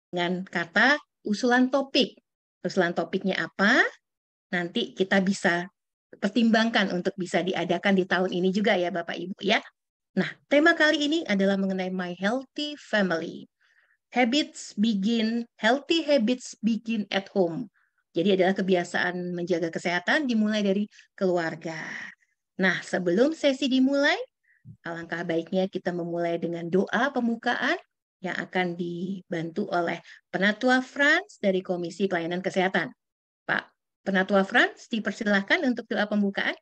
dengan kata usulan topik. Usulan topiknya apa? Nanti kita bisa pertimbangkan untuk bisa diadakan di tahun ini juga ya Bapak Ibu ya. Nah, tema kali ini adalah mengenai My Healthy Family. Healthy habits begin at home. Jadi adalah kebiasaan menjaga kesehatan dimulai dari keluarga. Nah, sebelum sesi dimulai, alangkah baiknya kita memulai dengan doa pembukaan yang akan dibantu oleh Penatua Franz dari Komisi Pelayanan Kesehatan. Pak Penatua Franz, dipersilahkan untuk doa pembukaan.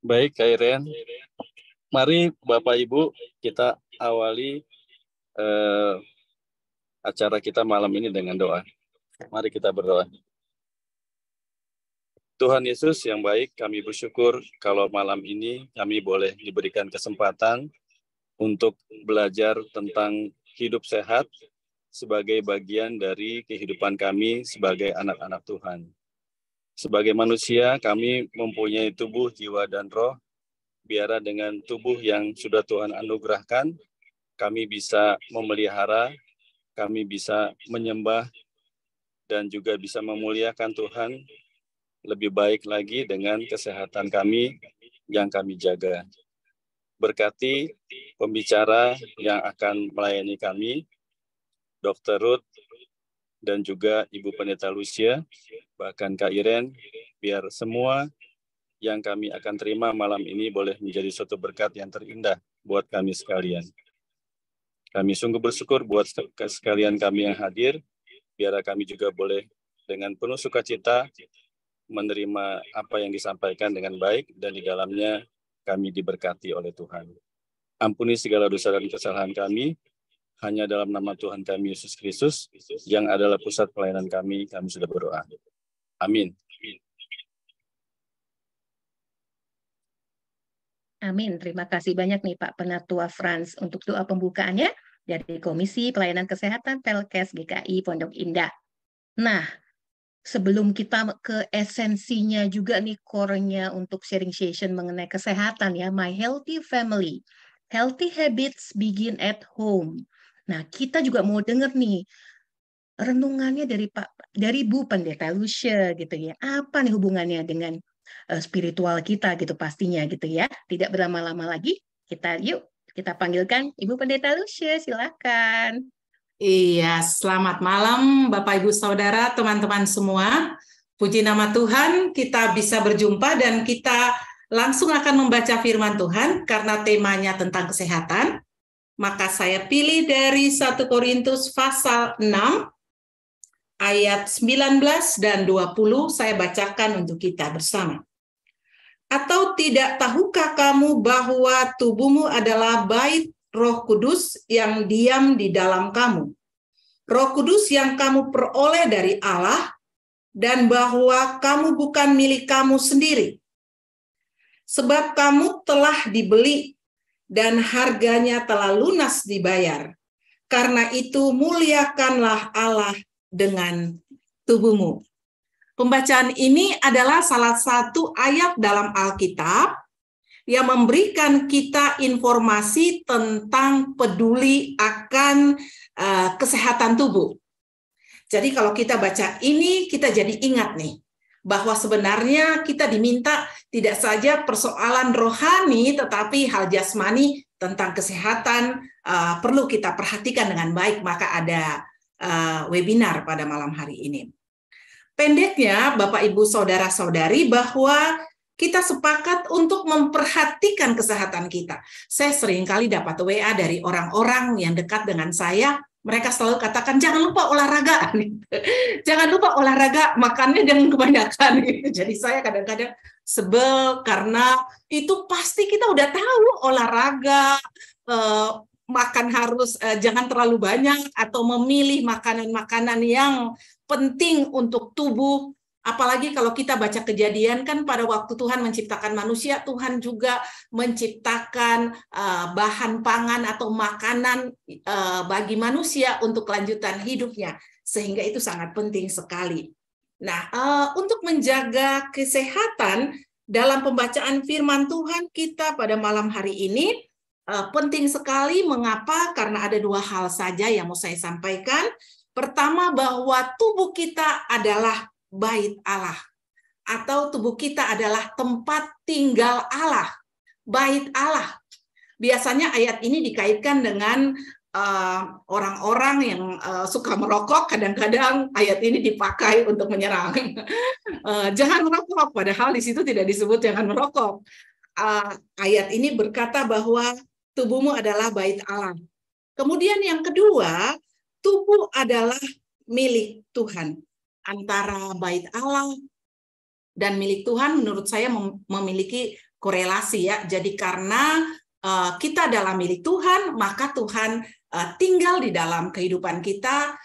Baik, Kak Iren. Mari Bapak Ibu kita awali acara kita malam ini dengan doa. Mari kita berdoa. Tuhan Yesus yang baik, kami bersyukur kalau malam ini kami boleh diberikan kesempatan untuk belajar tentang hidup sehat sebagai bagian dari kehidupan kami sebagai anak-anak Tuhan. Sebagai manusia, kami mempunyai tubuh, jiwa, dan roh. Biarlah dengan tubuh yang sudah Tuhan anugerahkan, kami bisa memelihara, kami bisa menyembah, dan juga bisa memuliakan Tuhan lebih baik lagi dengan kesehatan kami yang kami jaga. Berkati pembicara yang akan melayani kami, Dr. Ruth, dan juga Ibu Pendeta Lucia, bahkan Kak Iren, biar semua yang kami akan terima malam ini boleh menjadi suatu berkat yang terindah buat kami sekalian. Kami sungguh bersyukur buat sekalian kami yang hadir, biar kami juga boleh dengan penuh sukacita menerima apa yang disampaikan dengan baik, dan di dalamnya kami diberkati oleh Tuhan. Ampuni segala dosa dan kesalahan kami, hanya dalam nama Tuhan kami Yesus Kristus, yang adalah pusat pelayanan kami sudah berdoa. Amin. Amin. Terima kasih banyak nih Pak Penatua Franz untuk doa pembukaannya dari Komisi Pelayanan Kesehatan Pelkes GKI Pondok Indah. Nah, sebelum kita ke esensinya juga nih core-nya untuk sharing session mengenai kesehatan ya, My Healthy Family. Healthy habits begin at home. Nah, kita juga mau dengar nih renungannya dari Bu Pendeta Lucia gitu ya. Apa nih hubungannya dengan spiritual kita gitu pastinya gitu ya. Tidak berlama-lama lagi, kita panggilkan Ibu Pendeta Lucia, silakan. Iya, selamat malam Bapak Ibu Saudara, teman-teman semua. Puji nama Tuhan, kita bisa berjumpa dan kita langsung akan membaca firman Tuhan karena temanya tentang kesehatan. Maka saya pilih dari 1 Korintus pasal 6 ayat 19 dan 20, saya bacakan untuk kita bersama. Atau tidak tahukah kamu bahwa tubuhmu adalah bait Roh Kudus yang diam di dalam kamu? Roh Kudus yang kamu peroleh dari Allah, dan bahwa kamu bukan milik kamu sendiri. Sebab kamu telah dibeli, dan harganya telah lunas dibayar. Karena itu muliakanlah Allah dengan tubuhmu. Pembacaan ini adalah salah satu ayat dalam Alkitab yang memberikan kita informasi tentang peduli akan kesehatan tubuh. Jadi kalau kita baca ini, kita jadi ingat nih, bahwa sebenarnya kita diminta tidak saja persoalan rohani, tetapi hal jasmani tentang kesehatan perlu kita perhatikan dengan baik. Maka ada webinar pada malam hari ini. Pendeknya, Bapak, Ibu, Saudara-saudari, bahwa kita sepakat untuk memperhatikan kesehatan kita. Saya seringkali dapat WA dari orang-orang yang dekat dengan saya, mereka selalu katakan, jangan lupa olahraga. Jangan lupa olahraga, makannya jangan kebanyakan. Jadi saya kadang-kadang sebel karena itu pasti kita udah tahu olahraga, makan harus jangan terlalu banyak, atau memilih makanan-makanan yang penting untuk tubuh. Apalagi kalau kita baca Kejadian, kan pada waktu Tuhan menciptakan manusia, Tuhan juga menciptakan bahan pangan atau makanan bagi manusia untuk kelanjutan hidupnya. Sehingga itu sangat penting sekali. Nah, untuk menjaga kesehatan dalam pembacaan firman Tuhan kita pada malam hari ini, penting sekali. Mengapa? Karena ada dua hal saja yang mau saya sampaikan. Pertama, bahwa tubuh kita adalah bait Allah, atau tubuh kita adalah tempat tinggal Allah, bait Allah. Biasanya ayat ini dikaitkan dengan orang-orang yang suka merokok. Kadang-kadang ayat ini dipakai untuk menyerang. Jangan merokok, padahal di situ tidak disebut jangan merokok. Ayat ini berkata bahwa tubuhmu adalah bait Allah. Kemudian yang kedua, tubuh adalah milik Tuhan. Antara bait Allah dan milik Tuhan menurut saya memiliki korelasi ya. Jadi karena kita adalah milik Tuhan, maka Tuhan tinggal di dalam kehidupan kita,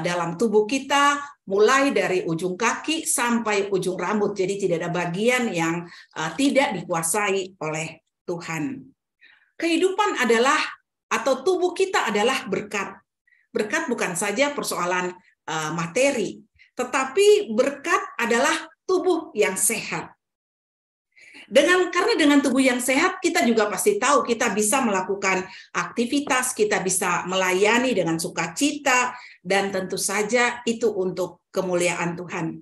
dalam tubuh kita, mulai dari ujung kaki sampai ujung rambut. Jadi tidak ada bagian yang tidak dikuasai oleh Tuhan. Kehidupan adalah, atau tubuh kita adalah berkat. Berkat bukan saja persoalan materi, tetapi berkat adalah tubuh yang sehat. Karena dengan tubuh yang sehat, kita juga pasti tahu kita bisa melakukan aktivitas, kita bisa melayani dengan sukacita, dan tentu saja itu untuk kemuliaan Tuhan.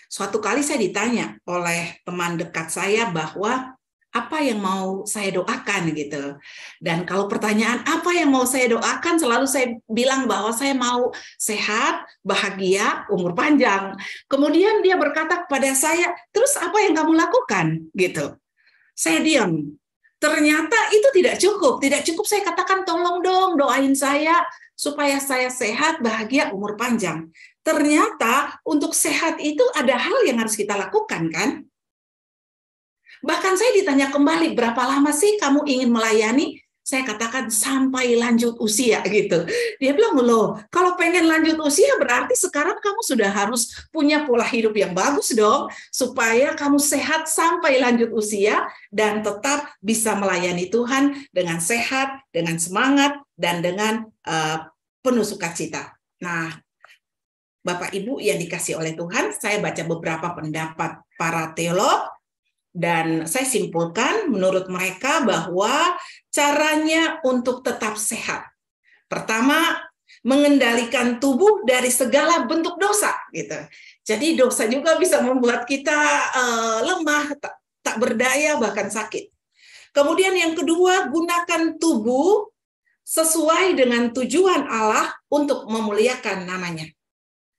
Suatu kali saya ditanya oleh teman dekat saya bahwa apa yang mau saya doakan gitu. Dan kalau pertanyaan apa yang mau saya doakan, selalu saya bilang bahwa saya mau sehat, bahagia, umur panjang. Kemudian dia berkata kepada saya, terus apa yang kamu lakukan gitu. Saya diam. Ternyata itu tidak cukup. Tidak cukup saya katakan, tolong dong doain saya supaya saya sehat, bahagia, umur panjang. Ternyata untuk sehat itu ada hal yang harus kita lakukan kan. Bahkan saya ditanya kembali, berapa lama sih kamu ingin melayani? Saya katakan sampai lanjut usia gitu. Dia bilang, loh, kalau pengen lanjut usia berarti sekarang kamu sudah harus punya pola hidup yang bagus dong, supaya kamu sehat sampai lanjut usia dan tetap bisa melayani Tuhan dengan sehat, dengan semangat, dan dengan penuh sukacita. Nah, Bapak Ibu yang dikasih oleh Tuhan, saya baca beberapa pendapat para teolog, dan saya simpulkan menurut mereka bahwa caranya untuk tetap sehat. Pertama, mengendalikan tubuh dari segala bentuk dosa gitu. Jadi dosa juga bisa membuat kita lemah, tak berdaya, bahkan sakit. Kemudian yang kedua, gunakan tubuh sesuai dengan tujuan Allah untuk memuliakan namanya.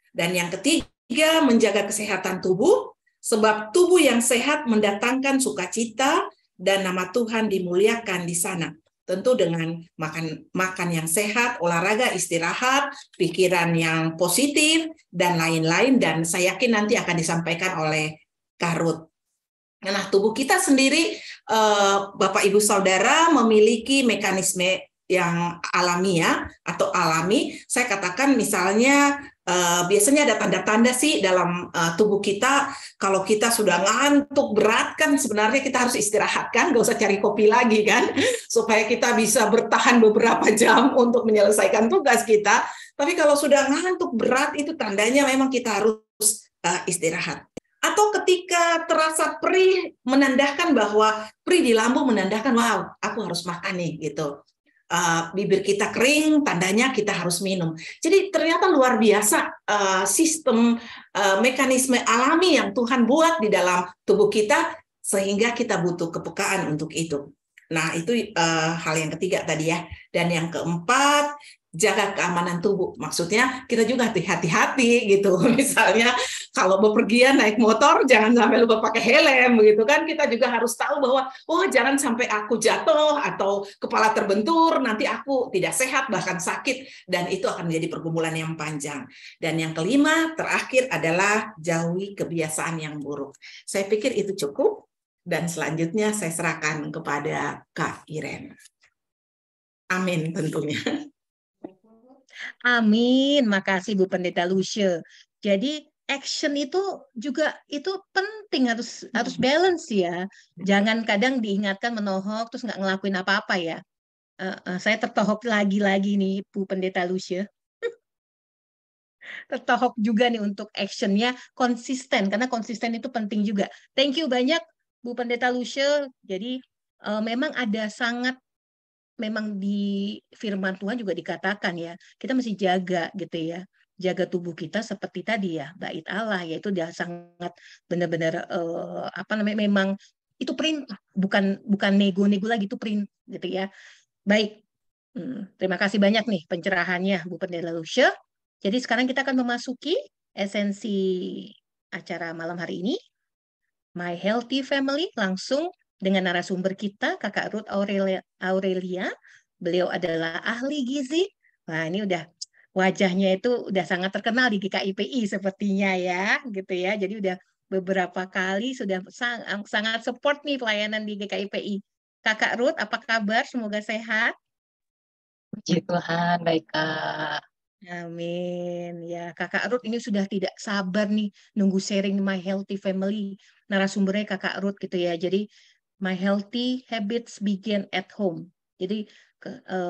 Dan yang ketiga, menjaga kesehatan tubuh, sebab tubuh yang sehat mendatangkan sukacita dan nama Tuhan dimuliakan di sana. Tentu dengan makan yang sehat, olahraga, istirahat, pikiran yang positif, dan lain-lain. Dan saya yakin nanti akan disampaikan oleh Kak Ruth. Nah, tubuh kita sendiri, Bapak Ibu Saudara, memiliki mekanisme yang alamiah atau alami. Saya katakan misalnya, biasanya ada tanda-tanda sih dalam tubuh kita. Kalau kita sudah ngantuk berat kan sebenarnya kita harus istirahat kan, nggak usah cari kopi lagi kan, supaya kita bisa bertahan beberapa jam untuk menyelesaikan tugas kita. Tapi kalau sudah ngantuk berat itu tandanya memang kita harus istirahat. Atau ketika terasa perih, menandakan bahwa perih di lambung menandakan wow, aku harus makan nih gitu. Bibir kita kering, tandanya kita harus minum. Jadi ternyata luar biasa sistem mekanisme alami yang Tuhan buat di dalam tubuh kita, sehingga kita butuh kepekaan untuk itu. Nah, itu hal yang ketiga tadi ya. Dan yang keempat, jaga keamanan tubuh. Maksudnya kita juga hati-hati gitu. Misalnya kalau bepergian naik motor, jangan sampai lupa pakai helm gitu kan. Kita juga harus tahu bahwa jangan sampai aku jatuh atau kepala terbentur, nanti aku tidak sehat bahkan sakit, dan itu akan menjadi pergumulan yang panjang. Dan yang kelima, terakhir adalah jauhi kebiasaan yang buruk. Saya pikir itu cukup, dan selanjutnya saya serahkan kepada Kak Iren. Amin tentunya. Amin, makasih Bu Pendeta Lucia. Jadi action itu juga itu penting, harus balance ya. Jangan kadang diingatkan menohok terus nggak ngelakuin apa-apa ya. Saya tertohok lagi nih Bu Pendeta Lucia. Tertohok juga nih untuk actionnya konsisten, karena konsisten itu penting juga. Thank you banyak Bu Pendeta Lucia. Jadi memang ada sangat memang di firman Tuhan juga dikatakan ya, kita mesti jaga gitu ya. Jaga tubuh kita seperti tadi ya, bait Allah, yaitu dia sangat benar-benar apa namanya, memang itu perintah, bukan nego-nego lagi, itu perintah gitu ya. Baik. Terima kasih banyak nih pencerahannya Bu Pendeta Lucia. Jadi sekarang kita akan memasuki esensi acara malam hari ini. My Healthy Family, langsung dengan narasumber kita, Kakak Ruth Aurelia. Beliau adalah ahli gizi. Nah, ini udah wajahnya itu udah sangat terkenal di GKIPI sepertinya ya, gitu ya. Jadi udah beberapa kali sudah sangat support nih pelayanan di GKIPI. Kakak Ruth, apa kabar? Semoga sehat. Puji Tuhan, baik Kak. Amin. Ya, Kakak Ruth ini sudah tidak sabar nih nunggu sharing My Healthy Family. Narasumbernya Kakak Ruth gitu ya. Jadi My Healthy Habits Begin at Home. Jadi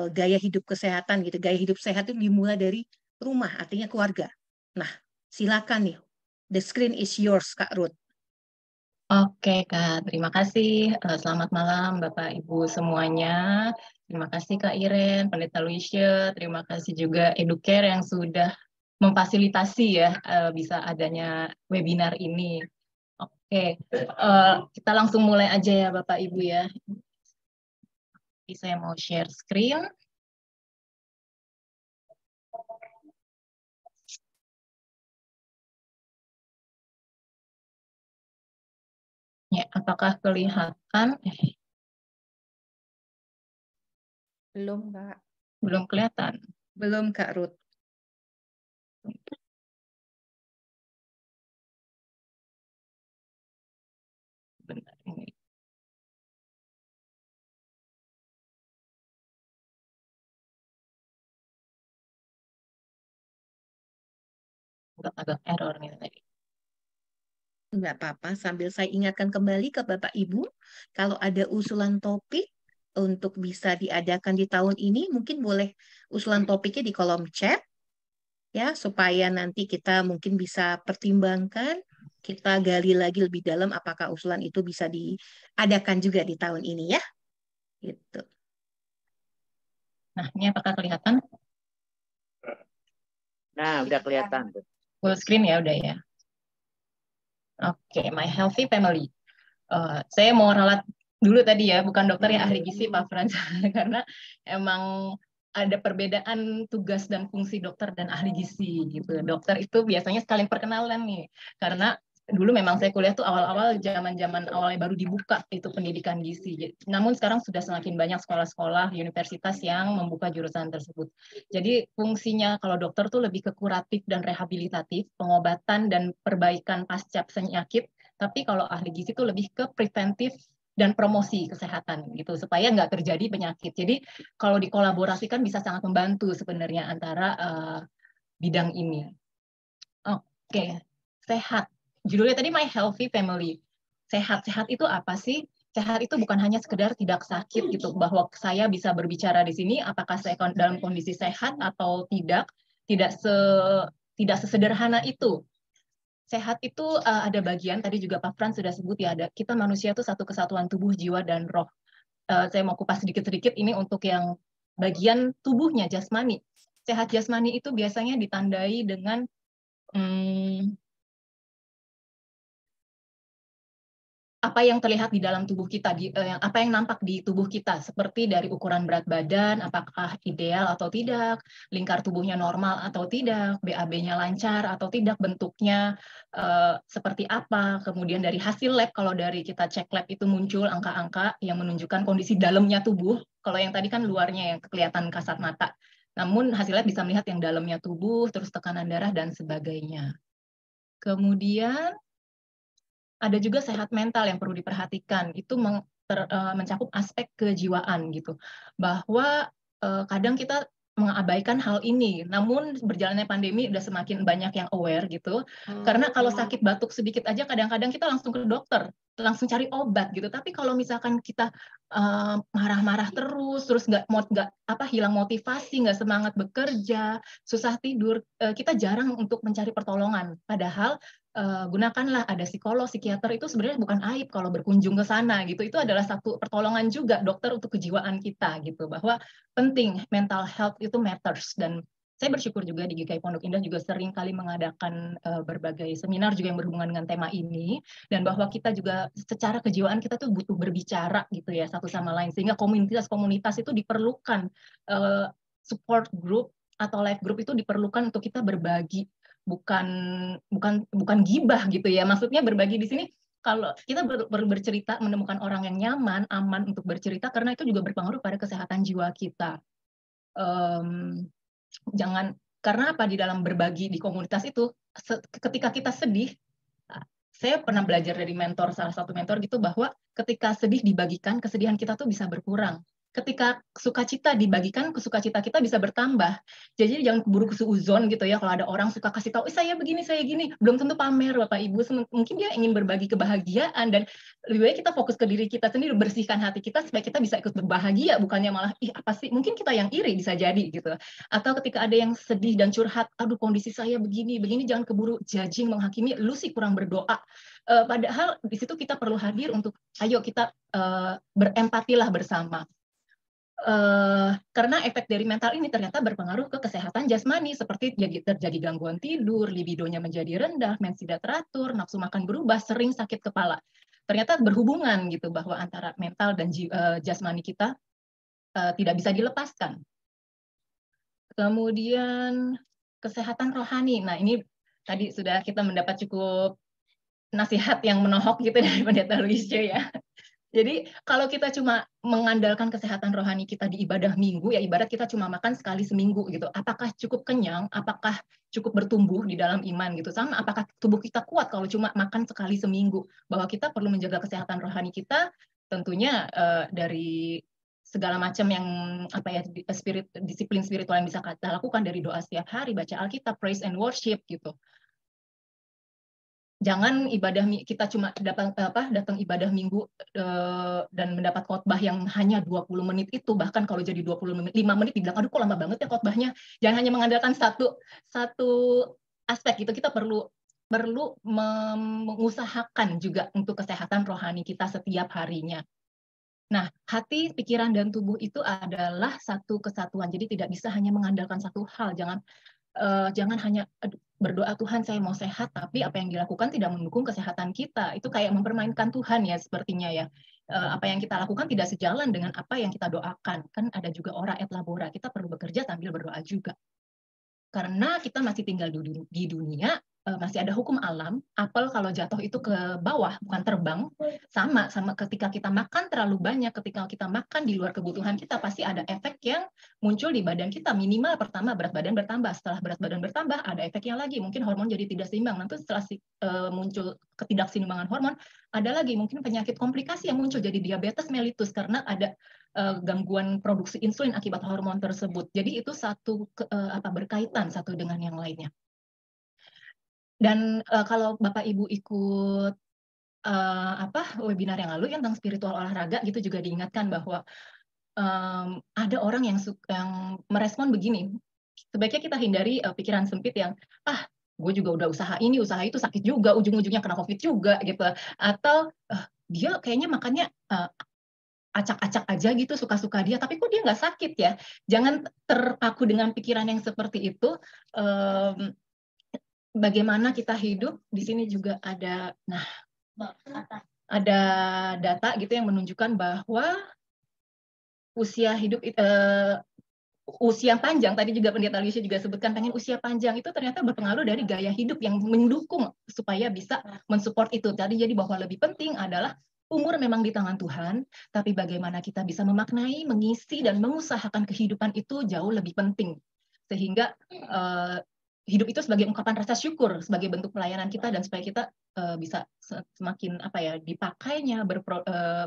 gaya hidup kesehatan gitu. Gaya hidup sehat itu dimulai dari rumah, artinya keluarga. Nah, silakan nih. The screen is yours, Kak Ruth. Oke Kak, terima kasih. Selamat malam Bapak Ibu semuanya. Terima kasih Kak Iren, Pendeta Lucia. Terima kasih juga Educare yang sudah memfasilitasi ya bisa adanya webinar ini. Oke, kita langsung mulai aja ya Bapak Ibu ya. Jadi saya mau share screen. Ya, apakah kelihatan? Belum, Kak. Belum kelihatan. Belum, Kak Ruth. Bentar ini. Agak error nih tadi. Enggak apa-apa, sambil saya ingatkan kembali ke Bapak Ibu, kalau ada usulan topik untuk bisa diadakan di tahun ini, mungkin boleh usulan topiknya di kolom chat, ya, supaya nanti kita mungkin bisa pertimbangkan, kita gali lagi lebih dalam apakah usulan itu bisa diadakan juga di tahun ini, ya. Gitu. Nah, ini apakah kelihatan? Nah, udah kelihatan. Full screen ya, udah ya. Oke, My Healthy Family. Saya mau ralat dulu tadi ya, bukan dokter yang ahli gizi Pak Frans, karena emang ada perbedaan tugas dan fungsi dokter dan ahli gizi gitu. Dokter itu biasanya sekalian perkenalan nih, karena dulu memang saya kuliah tuh awal-awal zaman-zaman awalnya baru dibuka itu pendidikan gizi. Namun sekarang sudah semakin banyak sekolah-sekolah, universitas yang membuka jurusan tersebut. Jadi fungsinya kalau dokter tuh lebih ke kuratif dan rehabilitatif, pengobatan dan perbaikan pasca penyakit. Tapi kalau ahli gizi itu lebih ke preventif dan promosi kesehatan gitu supaya nggak terjadi penyakit. Jadi kalau dikolaborasikan bisa sangat membantu sebenarnya antara bidang ini. Oke, sehat. Judulnya tadi My Healthy Family. Sehat-sehat itu apa sih? Sehat itu bukan hanya sekedar tidak sakit gitu, bahwa saya bisa berbicara di sini apakah saya dalam kondisi sehat atau tidak. Tidak sesederhana itu. Sehat itu ada bagian, tadi juga Pak Frans sudah sebut ya, kita manusia itu satu kesatuan tubuh, jiwa, dan roh. Saya mau kupas sedikit-sedikit ini untuk yang bagian tubuhnya, jasmani. Sehat jasmani itu biasanya ditandai dengan apa yang terlihat di dalam tubuh kita, apa yang nampak di tubuh kita, seperti dari ukuran berat badan, apakah ideal atau tidak, lingkar tubuhnya normal atau tidak, BAB-nya lancar atau tidak, bentuknya seperti apa, kemudian dari hasil lab, kalau dari kita cek lab itu muncul angka-angka yang menunjukkan kondisi dalamnya tubuh, kalau yang tadi kan luarnya yang kelihatan kasat mata, namun hasil lab bisa melihat yang dalamnya tubuh, terus tekanan darah, dan sebagainya. Kemudian, ada juga sehat mental yang perlu diperhatikan, itu mencakup aspek kejiwaan gitu, bahwa kadang kita mengabaikan hal ini, namun berjalannya pandemi udah semakin banyak yang aware gitu, karena kalau sakit batuk sedikit aja kadang-kadang kita langsung ke dokter, langsung cari obat gitu. Tapi kalau misalkan kita marah-marah terus nggak hilang motivasi, nggak semangat bekerja, susah tidur, kita jarang untuk mencari pertolongan. Padahal gunakanlah, ada psikolog, psikiater, itu sebenarnya bukan aib kalau berkunjung ke sana gitu. Itu adalah satu pertolongan juga dokter untuk kejiwaan kita gitu, bahwa penting, mental health itu matters. Dan saya bersyukur juga di GKI Pondok Indah juga sering kali mengadakan berbagai seminar juga yang berhubungan dengan tema ini, dan bahwa kita juga secara kejiwaan kita tuh butuh berbicara gitu ya satu sama lain, sehingga komunitas-komunitas itu diperlukan, support group atau life group itu diperlukan untuk kita berbagi, bukan gibah gitu ya. Maksudnya berbagi di sini kalau kita bercerita, menemukan orang yang nyaman, aman untuk bercerita, karena itu juga berpengaruh pada kesehatan jiwa kita. Karena apa, di dalam berbagi di komunitas itu, ketika kita sedih, saya pernah belajar dari salah satu mentor gitu, bahwa ketika sedih dibagikan, kesedihan kita tuh bisa berkurang. Ketika sukacita dibagikan, sukacita kita bisa bertambah. Jadi jangan keburu suuzon gitu ya, kalau ada orang suka kasih tahu, saya begini, saya gini, belum tentu pamer Bapak Ibu, mungkin dia ingin berbagi kebahagiaan, dan lebih baik kita fokus ke diri kita sendiri, bersihkan hati kita supaya kita bisa ikut berbahagia, bukannya malah, apa sih, mungkin kita yang iri bisa jadi gitu. Atau ketika ada yang sedih dan curhat, aduh kondisi saya begini, jangan keburu judging, menghakimi, lu sih kurang berdoa. Padahal di situ kita perlu hadir untuk, ayo kita berempatilah bersama. Karena efek dari mental ini ternyata berpengaruh ke kesehatan jasmani, seperti terjadi gangguan tidur, libidonya menjadi rendah, mens tidak teratur, nafsu makan berubah, sering sakit kepala. Ternyata berhubungan gitu, bahwa antara mental dan jasmani kita tidak bisa dilepaskan. Kemudian kesehatan rohani. Nah, ini tadi sudah kita mendapat cukup nasihat yang menohok gitu dari Pendeta Luisje ya. Jadi kalau kita cuma mengandalkan kesehatan rohani kita di ibadah minggu, ya ibarat kita cuma makan sekali seminggu gitu. Apakah cukup kenyang? Apakah cukup bertumbuh di dalam iman gitu? Sama, apakah tubuh kita kuat kalau cuma makan sekali seminggu? Bahwa kita perlu menjaga kesehatan rohani kita, tentunya dari segala macam yang disiplin spiritual yang bisa kita lakukan, dari doa setiap hari, baca Alkitab, praise and worship gitu. Jangan kita cuma datang ibadah minggu dan mendapat khotbah yang hanya 20 menit itu, bahkan kalau jadi 25 menit dibilang, aduh kok lama banget ya khotbahnya. Jangan hanya mengandalkan satu aspek gitu. Kita perlu mengusahakan juga untuk kesehatan rohani kita setiap harinya. Nah, hati, pikiran, dan tubuh itu adalah satu kesatuan. Jadi tidak bisa hanya mengandalkan satu hal. Jangan hanya berdoa, Tuhan saya mau sehat, tapi apa yang dilakukan tidak mendukung kesehatan kita. Itu kayak mempermainkan Tuhan ya sepertinya ya. Apa yang kita lakukan tidak sejalan dengan apa yang kita doakan. Kan ada juga ora et labora, kita perlu bekerja sambil berdoa juga. Karena kita masih tinggal di dunia, masih ada hukum alam. Apel kalau jatuh itu ke bawah, bukan terbang. Sama ketika kita makan terlalu banyak, ketika kita makan di luar kebutuhan kita, pasti ada efek yang muncul di badan kita. Minimal pertama berat badan bertambah. Setelah berat badan bertambah, ada efeknya lagi. Mungkin hormon jadi tidak seimbang. Nanti setelah muncul ketidakseimbangan hormon, ada lagi mungkin penyakit komplikasi yang muncul, jadi diabetes mellitus, karena ada gangguan produksi insulin akibat hormon tersebut. Jadi itu berkaitan satu dengan yang lainnya. Dan kalau Bapak Ibu ikut webinar yang lalu tentang spiritual olahraga gitu, juga diingatkan bahwa ada orang yang merespon begini, sebaiknya kita hindari pikiran sempit yang gue juga udah usaha ini, usaha itu, sakit juga, ujung-ujungnya kena COVID juga gitu, atau dia kayaknya makannya acak-acak aja gitu, suka-suka dia, tapi kok dia nggak sakit ya. Jangan terpaku dengan pikiran yang seperti itu. Bagaimana kita hidup, di sini juga ada data gitu yang menunjukkan bahwa usia hidup usia panjang, tadi juga Pendeta Luisje juga sebutkan, pengen usia panjang itu ternyata berpengaruh dari gaya hidup yang mendukung supaya bisa mensupport itu. Jadi bahwa lebih penting adalah umur memang di tangan Tuhan, tapi bagaimana kita bisa memaknai, mengisi, dan mengusahakan kehidupan itu jauh lebih penting. Sehingga hidup itu sebagai ungkapan rasa syukur, sebagai bentuk pelayanan kita, dan supaya kita bisa semakin dipakainya,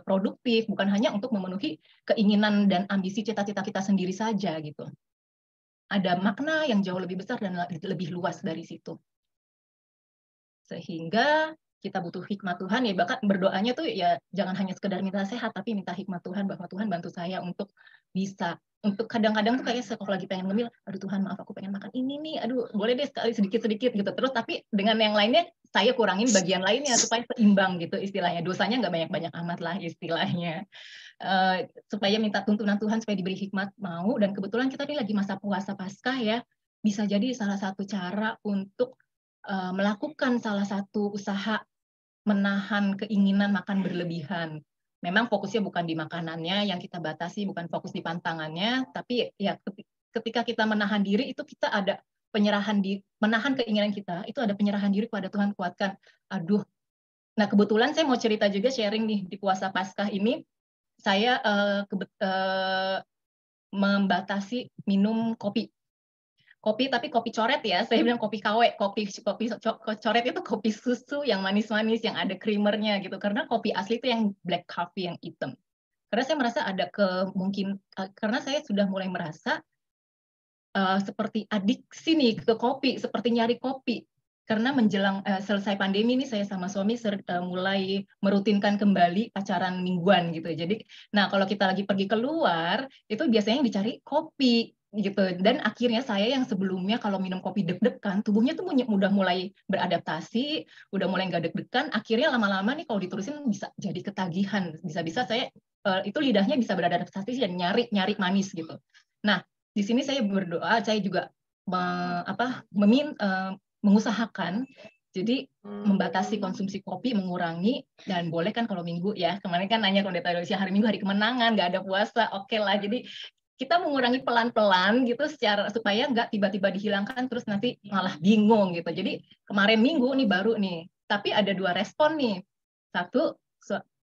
produktif, bukan hanya untuk memenuhi keinginan dan ambisi cita-cita kita sendiri saja gitu. Ada makna yang jauh lebih besar dan lebih luas dari situ. Sehingga kita butuh hikmat Tuhan, ya bahkan berdoanya tuh ya jangan hanya sekedar minta sehat, tapi minta hikmat Tuhan, bahwa Tuhan bantu saya untuk bisa, untuk kadang-kadang tuh kayak kalau lagi pengen ngemil, aduh Tuhan maaf aku pengen makan ini nih, aduh boleh deh sekali sedikit-sedikit gitu, terus tapi dengan yang lainnya saya kurangin bagian lainnya supaya seimbang gitu istilahnya, dosanya nggak banyak-banyak amat lah istilahnya. Supaya minta tuntunan Tuhan supaya diberi hikmat mau, dan kebetulan kita ini lagi masa puasa Paskah ya, bisa jadi salah satu cara untuk melakukan salah satu usaha menahan keinginan makan berlebihan. Memang fokusnya bukan di makanannya yang kita batasi, bukan fokus di pantangannya, tapi ya ketika kita menahan diri itu kita ada penyerahan diri, menahan keinginan kita, itu ada penyerahan diri kepada Tuhan, kuatkan. Aduh. Nah, kebetulan saya mau cerita juga, sharing nih, di puasa Paskah ini saya membatasi minum kopi. Tapi kopi coret ya, saya bilang kopi KW, kopi coret itu kopi susu yang manis-manis, yang ada creamernya gitu, karena kopi asli itu yang black coffee, yang hitam. Karena saya merasa ada karena saya sudah mulai merasa seperti adiksi nih ke kopi, seperti nyari kopi. Karena menjelang selesai pandemi ini saya sama suami mulai merutinkan kembali pacaran mingguan gitu. Jadi, nah kalau kita lagi pergi keluar, itu biasanya yang dicari kopi gitu. Dan akhirnya saya yang sebelumnya kalau minum kopi deg-degan, tubuhnya tuh udah mulai beradaptasi, udah mulai nggak deg-degan. Akhirnya lama-lama nih kalau diterusin bisa jadi ketagihan. Bisa-bisa saya itu lidahnya bisa beradaptasi dan nyari manis gitu. Nah, di sini saya berdoa, saya juga mengusahakan, jadi membatasi konsumsi kopi, mengurangi, dan boleh kan kalau minggu ya, kemarin kan nanya kalau Indonesia hari Minggu hari kemenangan, nggak ada puasa, oke lah, jadi kita mengurangi pelan-pelan gitu supaya nggak tiba-tiba dihilangkan terus nanti malah bingung gitu. Jadi kemarin Minggu nih baru nih, tapi ada 2 respon nih. Satu,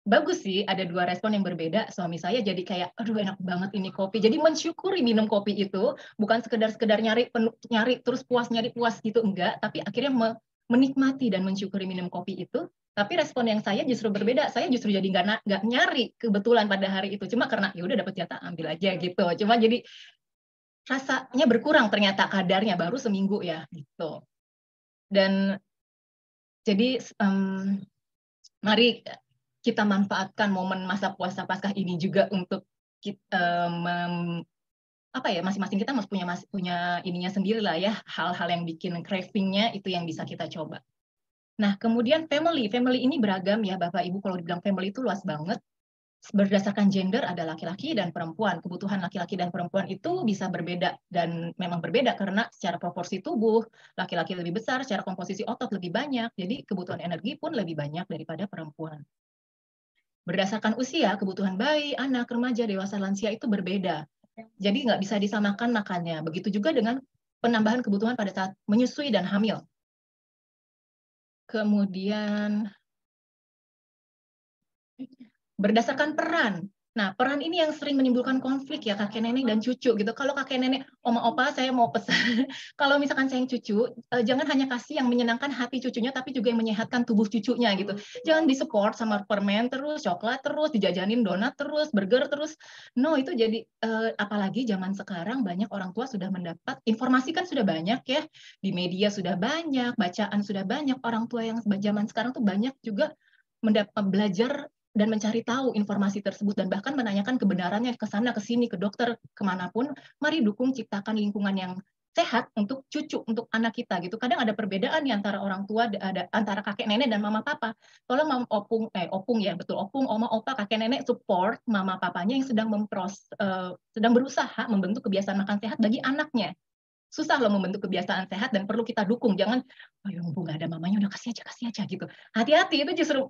bagus sih, ada 2 respon yang berbeda. Suami saya jadi kayak, aduh enak banget ini kopi. Jadi mensyukuri minum kopi itu, bukan sekedar nyari terus puas, nyari puas gitu, enggak. Tapi akhirnya menikmati dan mensyukuri minum kopi itu. Tapi respon yang saya justru berbeda. Saya justru jadi nggak nyari kebetulan pada hari itu. Cuma karena ya udah dapat jatah, ambil aja gitu. Cuma jadi rasanya berkurang ternyata kadarnya, baru seminggu ya gitu. Dan jadi mari kita manfaatkan momen masa puasa Paskah ini juga untuk kita masing-masing kita punya ininya sendiri lah ya, hal-hal yang bikin craving-nya itu yang bisa kita coba. Nah, kemudian family ini beragam ya Bapak Ibu. Kalau dibilang family itu luas banget. Berdasarkan gender ada laki-laki dan perempuan. Kebutuhan laki-laki dan perempuan itu bisa berbeda, dan memang berbeda karena secara proporsi tubuh laki-laki lebih besar, secara komposisi otot lebih banyak. Jadi kebutuhan energi pun lebih banyak daripada perempuan. Berdasarkan usia, kebutuhan bayi, anak, remaja, dewasa, lansia itu berbeda. Jadi nggak bisa disamakan makannya. Begitu juga dengan penambahan kebutuhan pada saat menyusui dan hamil. Kemudian berdasarkan peran. Nah, peran ini yang sering menimbulkan konflik ya, kakek nenek dan cucu gitu. Kalau kakek nenek, oma opa, saya mau pesan, kalau misalkan sayang cucu, jangan hanya kasih yang menyenangkan hati cucunya, tapi juga yang menyehatkan tubuh cucunya gitu. Jangan disupport sama permen terus, coklat terus, dijajanin donat terus, burger terus. No, itu jadi, apalagi zaman sekarang banyak orang tua sudah mendapat, informasi kan sudah banyak ya, di media sudah banyak, bacaan sudah banyak, orang tua yang zaman sekarang tuh banyak juga belajar dan mencari tahu informasi tersebut, dan bahkan menanyakan kebenarannya ke sana, ke sini, ke dokter, kemanapun. Mari dukung, ciptakan lingkungan yang sehat untuk cucu, untuk anak kita gitu. Kadang ada perbedaan nih antara orang tua, antara kakek nenek dan mama papa. Tolong opung ya, betul, opung, oma, opa, kakek nenek support mama papanya yang sedang berusaha membentuk kebiasaan makan sehat bagi anaknya. Susah loh membentuk kebiasaan sehat dan perlu kita dukung. Jangan, ayo mumpung nggak ada mamanya, udah kasih aja gitu. Hati-hati, itu justru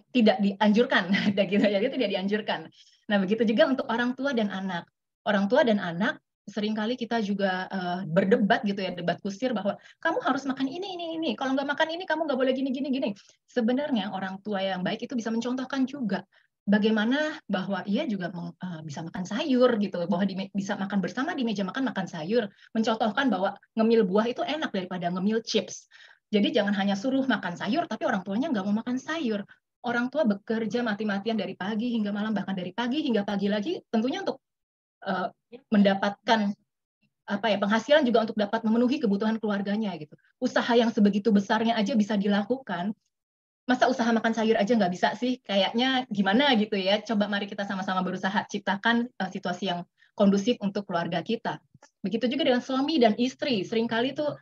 tidak dianjurkan, gitu ya, itu tidak dianjurkan. Nah, begitu juga untuk orang tua dan anak. Orang tua dan anak seringkali kita juga berdebat gitu ya, debat kusir bahwa kamu harus makan ini. Kalau nggak makan ini, kamu nggak boleh gini. Sebenarnya orang tua yang baik itu bisa mencontohkan juga bagaimana bahwa ia juga bisa makan sayur gitu, bahwa bisa makan bersama di meja makan sayur, mencontohkan bahwa ngemil buah itu enak daripada ngemil chips. Jadi jangan hanya suruh makan sayur, tapi orang tuanya nggak mau makan sayur. Orang tua bekerja mati-matian dari pagi hingga malam, bahkan dari pagi hingga pagi lagi, tentunya untuk mendapatkan penghasilan juga untuk dapat memenuhi kebutuhan keluarganya gitu. Usaha yang sebegitu besarnya aja bisa dilakukan. Masa usaha makan sayur aja nggak bisa sih? Kayaknya gimana gitu ya. Coba mari kita sama-sama berusaha ciptakan situasi yang kondusif untuk keluarga kita. Begitu juga dengan suami dan istri. Seringkali tuh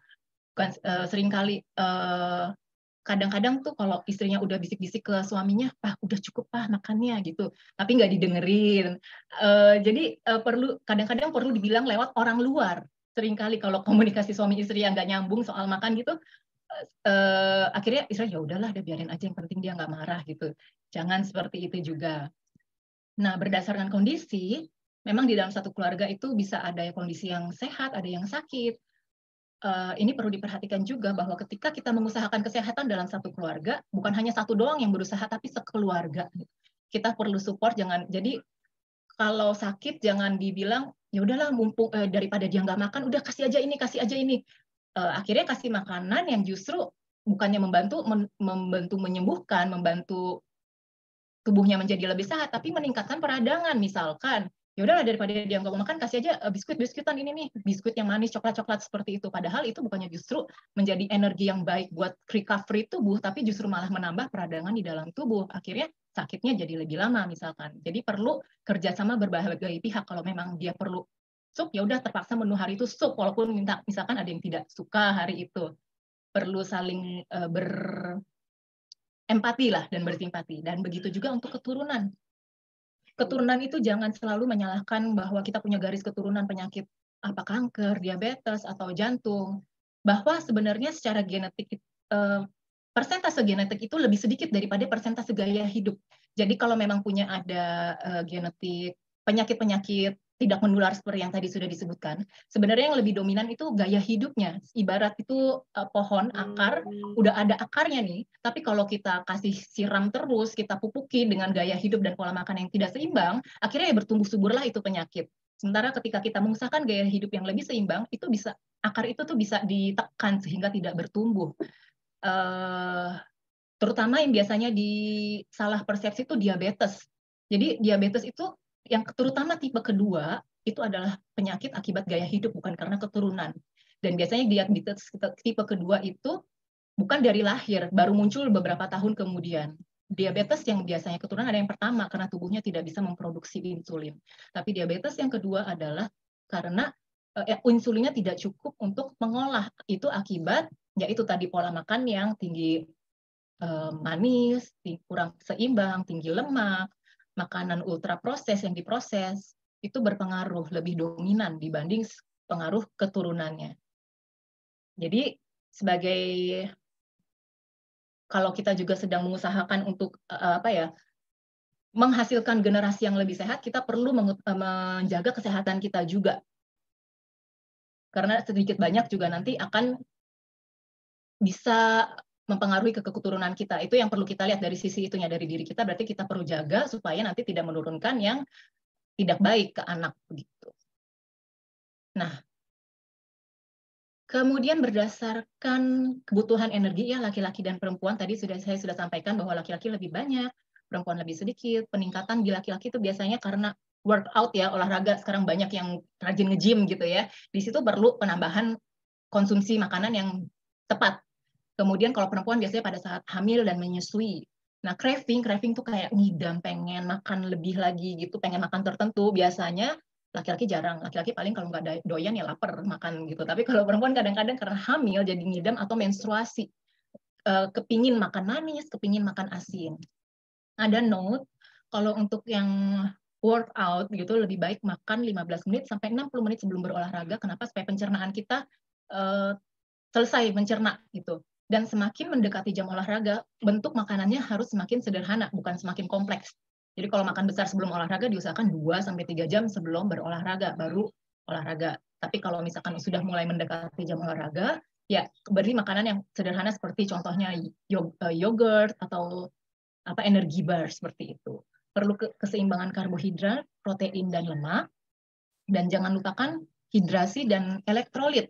kadang-kadang tuh kalau istrinya udah bisik-bisik ke suaminya, udah cukup makannya gitu, tapi nggak didengerin. Jadi kadang-kadang perlu dibilang lewat orang luar. Seringkali kalau komunikasi suami istri yang nggak nyambung soal makan gitu, akhirnya istri ya udahlah, udah biarin aja, yang penting dia nggak marah gitu. Jangan seperti itu juga. Nah, berdasarkan kondisi, memang di dalam satu keluarga itu bisa ada kondisi yang sehat, ada yang sakit. Ini perlu diperhatikan juga bahwa ketika kita mengusahakan kesehatan dalam satu keluarga, bukan hanya satu doang yang berusaha, tapi sekeluarga. Kita perlu support, jadi kalau sakit jangan dibilang ya udahlah, mumpung daripada dia nggak makan, udah kasih aja ini. Akhirnya kasih makanan yang justru bukannya membantu menyembuhkan, membantu tubuhnya menjadi lebih sehat, tapi meningkatkan peradangan. Misalkan ya udahlah, daripada dia nggak mau makan, kasih aja biskuitan ini nih, biskuit yang manis, coklat seperti itu. Padahal itu bukannya justru menjadi energi yang baik buat recovery tubuh, tapi justru malah menambah peradangan di dalam tubuh. Akhirnya sakitnya jadi lebih lama misalkan. Jadi perlu kerjasama berbagai pihak. Kalau memang dia perlu sup, ya udah terpaksa menu hari itu sup, walaupun misalkan ada yang tidak suka hari itu. Perlu saling berempati lah dan bersimpati. Dan begitu juga untuk keturunan. Keturunan itu jangan selalu menyalahkan bahwa kita punya garis keturunan penyakit kanker, diabetes, atau jantung. Bahwa sebenarnya secara genetik, persentase genetik itu lebih sedikit daripada persentase gaya hidup. Jadi kalau memang punya ada genetik penyakit-penyakit tidak menular seperti yang tadi sudah disebutkan, sebenarnya yang lebih dominan itu gaya hidupnya. Ibarat itu pohon akar, udah ada akarnya nih, tapi kalau kita kasih siram terus, kita pupuki dengan gaya hidup dan pola makan yang tidak seimbang, akhirnya ya bertumbuh suburlah itu penyakit. Sementara ketika kita mengusahakan gaya hidup yang lebih seimbang, itu bisa, akar itu tuh bisa ditekan sehingga tidak bertumbuh. Terutama yang biasanya salah persepsi itu diabetes. Jadi diabetes itu yang terutama tipe kedua itu adalah penyakit akibat gaya hidup, bukan karena keturunan. Dan biasanya diabetes tipe kedua itu bukan dari lahir, baru muncul beberapa tahun kemudian. Diabetes yang biasanya keturunan ada yang pertama karena tubuhnya tidak bisa memproduksi insulin. Tapi diabetes yang kedua adalah karena insulinnya tidak cukup untuk mengolah. Itu akibat yaitu tadi pola makan yang tinggi manis, kurang seimbang, tinggi lemak, makanan ultra proses yang diproses, itu berpengaruh lebih dominan dibanding pengaruh keturunannya. Jadi sebagai, kalau kita juga sedang mengusahakan untuk menghasilkan generasi yang lebih sehat, kita perlu menjaga kesehatan kita juga. Karena sedikit banyak juga nanti akan bisa mempengaruhi ke keturunan kita. Itu yang perlu kita lihat dari sisi itunya, dari diri kita, berarti kita perlu jaga supaya nanti tidak menurunkan yang tidak baik ke anak begitu. Nah, kemudian berdasarkan kebutuhan energi ya laki-laki dan perempuan, tadi saya sudah sampaikan bahwa laki-laki lebih banyak, perempuan lebih sedikit. Peningkatan di laki-laki itu biasanya karena workout ya, olahraga, sekarang banyak yang rajin nge-gym gitu ya. Di situ perlu penambahan konsumsi makanan yang tepat. Kemudian kalau perempuan biasanya pada saat hamil dan menyusui. Nah, craving tuh kayak ngidam, pengen makan lebih lagi gitu, pengen makan tertentu. Biasanya laki-laki jarang. Laki-laki paling kalau nggak doyan ya lapar makan gitu. Tapi kalau perempuan kadang-kadang karena hamil jadi ngidam atau menstruasi. Kepingin makan manis, kepingin makan asin. Ada note, kalau untuk yang workout gitu lebih baik makan 15 menit sampai 60 menit sebelum berolahraga. Kenapa? Supaya pencernaan kita selesai mencerna gitu. Dan semakin mendekati jam olahraga, bentuk makanannya harus semakin sederhana, bukan semakin kompleks. Jadi kalau makan besar sebelum olahraga, diusahakan 2-3 jam sebelum berolahraga, baru olahraga. Tapi kalau misalkan sudah mulai mendekati jam olahraga, ya beri makanan yang sederhana seperti contohnya yogurt atau energi bar seperti itu. Perlu keseimbangan karbohidrat, protein, dan lemak. Dan jangan lupakan hidrasi dan elektrolit.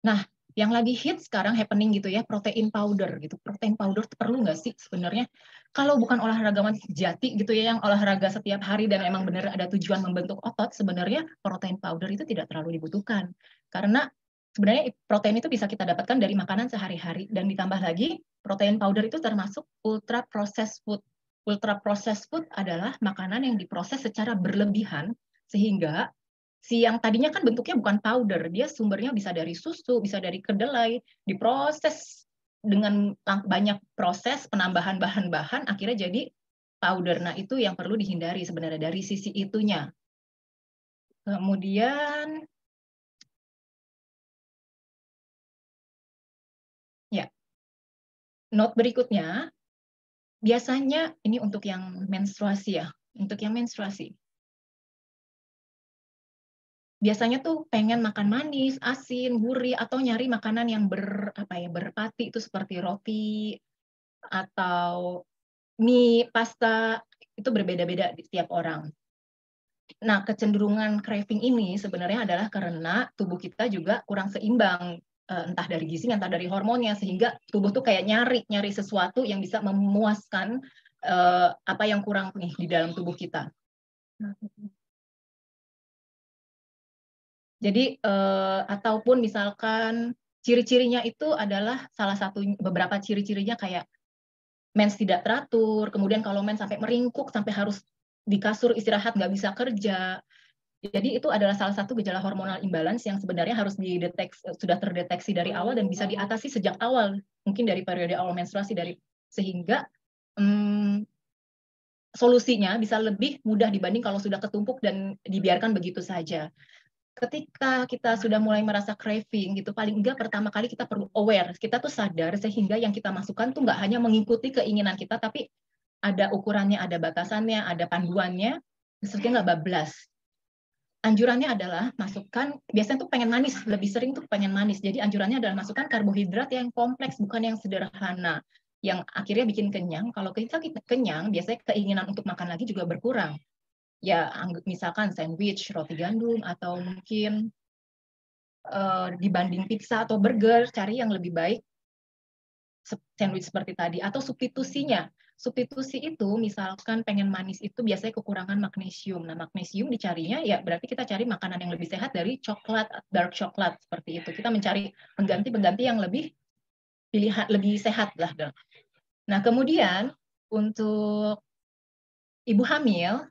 Nah, Yang lagi hit sekarang happening gitu ya, protein powder gitu. Protein powder perlu nggak sih sebenarnya? Kalau bukan olahragawan sejati gitu ya, yang olahraga setiap hari dan emang benar ada tujuan membentuk otot, sebenarnya protein powder itu tidak terlalu dibutuhkan. Karena sebenarnya protein itu bisa kita dapatkan dari makanan sehari-hari. Dan ditambah lagi, protein powder itu termasuk ultra processed food. Ultra processed food adalah makanan yang diproses secara berlebihan, sehingga si yang tadinya kan bentuknya bukan powder, dia sumbernya bisa dari susu, bisa dari kedelai, diproses dengan banyak proses penambahan bahan-bahan, akhirnya jadi powder. Nah, itu yang perlu dihindari sebenarnya dari sisi itunya. Kemudian, ya, note berikutnya, biasanya ini untuk yang menstruasi ya, untuk yang menstruasi. Biasanya tuh pengen makan manis, asin, gurih, atau nyari makanan yang berpati itu seperti roti atau mie, pasta, itu berbeda-beda di setiap orang. Nah, kecenderungan craving ini sebenarnya adalah karena tubuh kita juga kurang seimbang, entah dari gizinya, entah dari hormonnya, sehingga tubuh tuh kayak nyari sesuatu yang bisa memuaskan apa yang kurang nih di dalam tubuh kita. Jadi ataupun misalkan ciri-cirinya itu adalah salah satu beberapa ciri-cirinya kayak mens tidak teratur, kemudian kalau mens sampai meringkuk, sampai harus di kasur istirahat, nggak bisa kerja. Jadi itu adalah salah satu gejala hormonal imbalance yang sebenarnya harus sudah terdeteksi dari awal dan bisa diatasi sejak awal, mungkin dari periode awal menstruasi, sehingga solusinya bisa lebih mudah dibanding kalau sudah ketumpuk dan dibiarkan begitu saja. Ketika kita sudah mulai merasa craving gitu, paling enggak pertama kali kita perlu aware, kita tuh sadar sehingga yang kita masukkan tuh nggak hanya mengikuti keinginan kita, tapi ada ukurannya, ada batasannya, ada panduannya, misalnya nggak bablas. Anjurannya adalah masukkan, biasanya tuh pengen manis, lebih sering tuh pengen manis, jadi anjurannya adalah masukkan karbohidrat yang kompleks, bukan yang sederhana, yang akhirnya bikin kenyang. Kalau kita kenyang, biasanya keinginan untuk makan lagi juga berkurang. Ya, misalkan sandwich, roti gandum, atau mungkin dibanding pizza atau burger, cari yang lebih baik sandwich seperti tadi. Atau substitusinya. Substitusi itu, misalkan pengen manis itu biasanya kekurangan magnesium. Nah, magnesium dicarinya, ya berarti kita cari makanan yang lebih sehat dari coklat, dark coklat, seperti itu. Kita mencari pengganti-pengganti yang lebih pilihan, lebih sehat lah. Nah, kemudian untuk ibu hamil,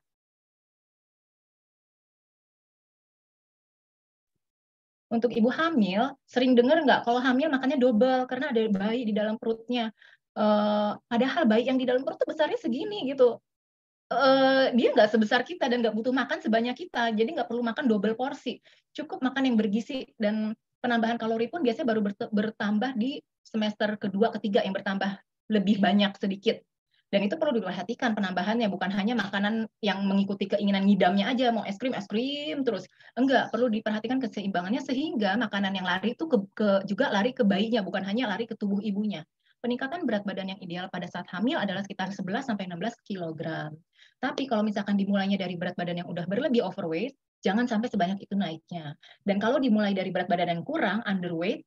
sering dengar nggak kalau hamil makannya double karena ada bayi di dalam perutnya. Padahal bayi yang di dalam perut tuh besarnya segini gitu. Dia nggak sebesar kita dan nggak butuh makan sebanyak kita. Jadi nggak perlu makan double porsi. Cukup makan yang bergizi, dan penambahan kalori pun biasanya baru bertambah di semester kedua, ketiga, yang bertambah lebih banyak sedikit. Dan itu perlu diperhatikan penambahannya, bukan hanya makanan yang mengikuti keinginan ngidamnya aja, mau es krim terus. Enggak, perlu diperhatikan keseimbangannya sehingga makanan yang lari itu juga lari ke bayinya, bukan hanya lari ke tubuh ibunya. Peningkatan berat badan yang ideal pada saat hamil adalah sekitar 11-16 kg. Tapi kalau misalkan dimulainya dari berat badan yang udah berlebih overweight, jangan sampai sebanyak itu naiknya. Dan kalau dimulai dari berat badan yang kurang, underweight,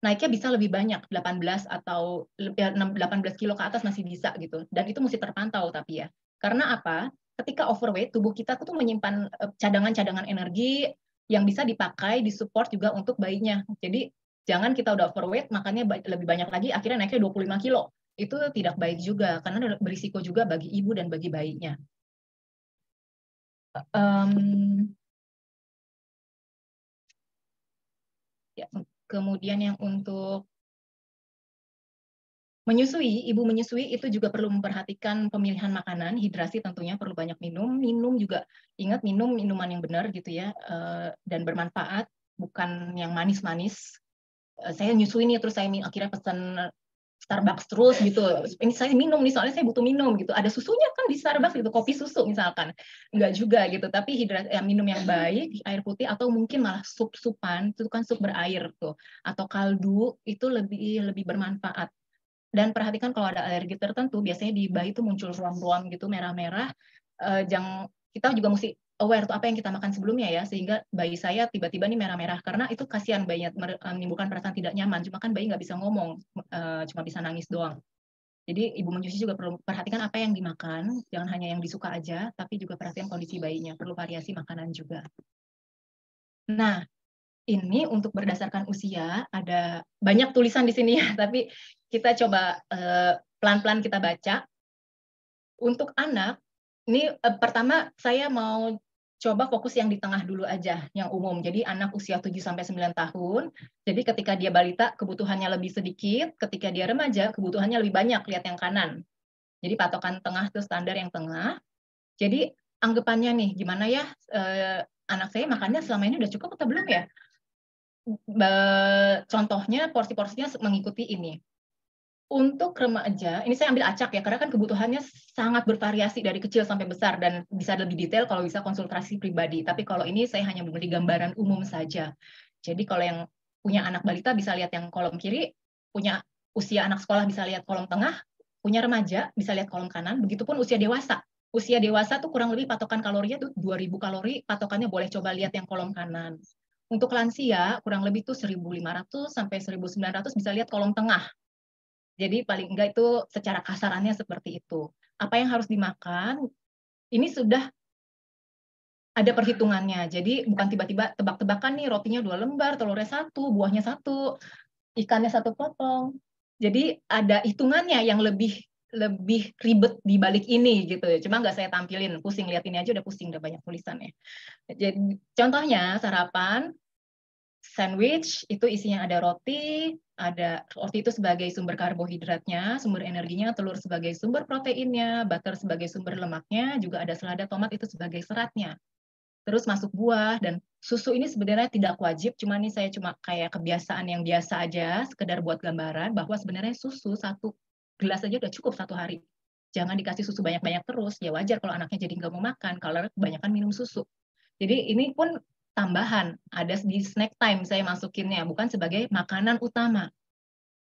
naiknya bisa lebih banyak, 18 atau 18 kilo ke atas masih bisa gitu. Dan itu mesti terpantau tapi ya. Karena apa? Ketika overweight, tubuh kita tuh menyimpan cadangan-cadangan energi yang bisa dipakai, disupport juga untuk bayinya. Jadi jangan kita udah overweight, makannya lebih banyak lagi, akhirnya naiknya 25 kilo. Itu tidak baik juga, karena berisiko juga bagi ibu dan bagi bayinya. Ya, kemudian yang untuk menyusui, ibu menyusui itu juga perlu memperhatikan pemilihan makanan, hidrasi tentunya perlu banyak minum juga ingat minum minuman yang benar gitu ya, dan bermanfaat, bukan yang manis-manis. Saya nyusui nih terus saya akhirnya pesan Starbucks terus gitu. Ini saya minum nih soalnya saya butuh minum gitu. Ada susunya kan di Starbucks gitu, kopi susu misalkan. Enggak juga gitu, tapi minum yang baik, air putih atau mungkin malah sup-supan, itu kan sup berair tuh, atau kaldu itu lebih bermanfaat. Dan perhatikan kalau ada alergi tertentu, biasanya di bayi itu muncul ruam-ruam gitu merah-merah. Kita juga mesti aware tuh apa yang kita makan sebelumnya ya, sehingga bayi saya tiba-tiba nih merah-merah, karena itu kasihan bayinya menimbulkan perasaan tidak nyaman, cuma kan bayi nggak bisa ngomong, cuma bisa nangis doang. Jadi ibu menyusui juga perlu perhatikan apa yang dimakan, jangan hanya yang disuka aja, tapi juga perhatikan kondisi bayinya, perlu variasi makanan juga. Nah, ini untuk berdasarkan usia, ada banyak tulisan di sini ya, tapi kita coba pelan-pelan kita baca. Untuk anak, ini pertama saya mau coba fokus yang di tengah dulu aja, yang umum. Jadi anak usia 7-9 tahun, jadi ketika dia balita kebutuhannya lebih sedikit, ketika dia remaja kebutuhannya lebih banyak, lihat yang kanan. Jadi patokan tengah itu standar yang tengah. Jadi anggapannya nih, gimana ya anak saya makannya selama ini udah cukup atau belum ya? Contohnya porsi-porsinya mengikuti ini. Untuk remaja, ini saya ambil acak ya, karena kan kebutuhannya sangat bervariasi dari kecil sampai besar, dan bisa lebih detail kalau bisa konsultasi pribadi. Tapi kalau ini saya hanya memberi gambaran umum saja. Jadi kalau yang punya anak balita bisa lihat yang kolom kiri, punya usia anak sekolah bisa lihat kolom tengah, punya remaja bisa lihat kolom kanan, begitupun usia dewasa. Usia dewasa tuh kurang lebih patokan kalorinya tuh 2000 kalori, patokannya boleh coba lihat yang kolom kanan. Untuk lansia, kurang lebih tuh 1500 sampai 1900 bisa lihat kolom tengah. Jadi paling enggak itu secara kasarannya seperti itu. Apa yang harus dimakan, ini sudah ada perhitungannya. Jadi bukan tiba-tiba tebak-tebakan nih, rotinya 2 lembar, telurnya 1, buahnya 1, ikannya 1 potong. Jadi ada hitungannya yang lebih ribet di balik ini gitu. Cuma nggak saya tampilin, pusing lihat ini aja udah pusing, udah banyak tulisannya. Jadi contohnya sarapan, sandwich itu isinya ada roti itu sebagai sumber karbohidratnya, sumber energinya, telur sebagai sumber proteinnya, butter sebagai sumber lemaknya, juga ada selada tomat itu sebagai seratnya. Terus masuk buah, dan susu ini sebenarnya tidak wajib, cuma ini saya cuma kayak kebiasaan yang biasa aja, sekedar buat gambaran bahwa sebenarnya susu 1 gelas aja udah cukup 1 hari. Jangan dikasih susu banyak-banyak terus, ya wajar kalau anaknya jadi nggak mau makan, kalau kebanyakan minum susu. Jadi ini pun tambahan, ada di snack time saya masukinnya, bukan sebagai makanan utama.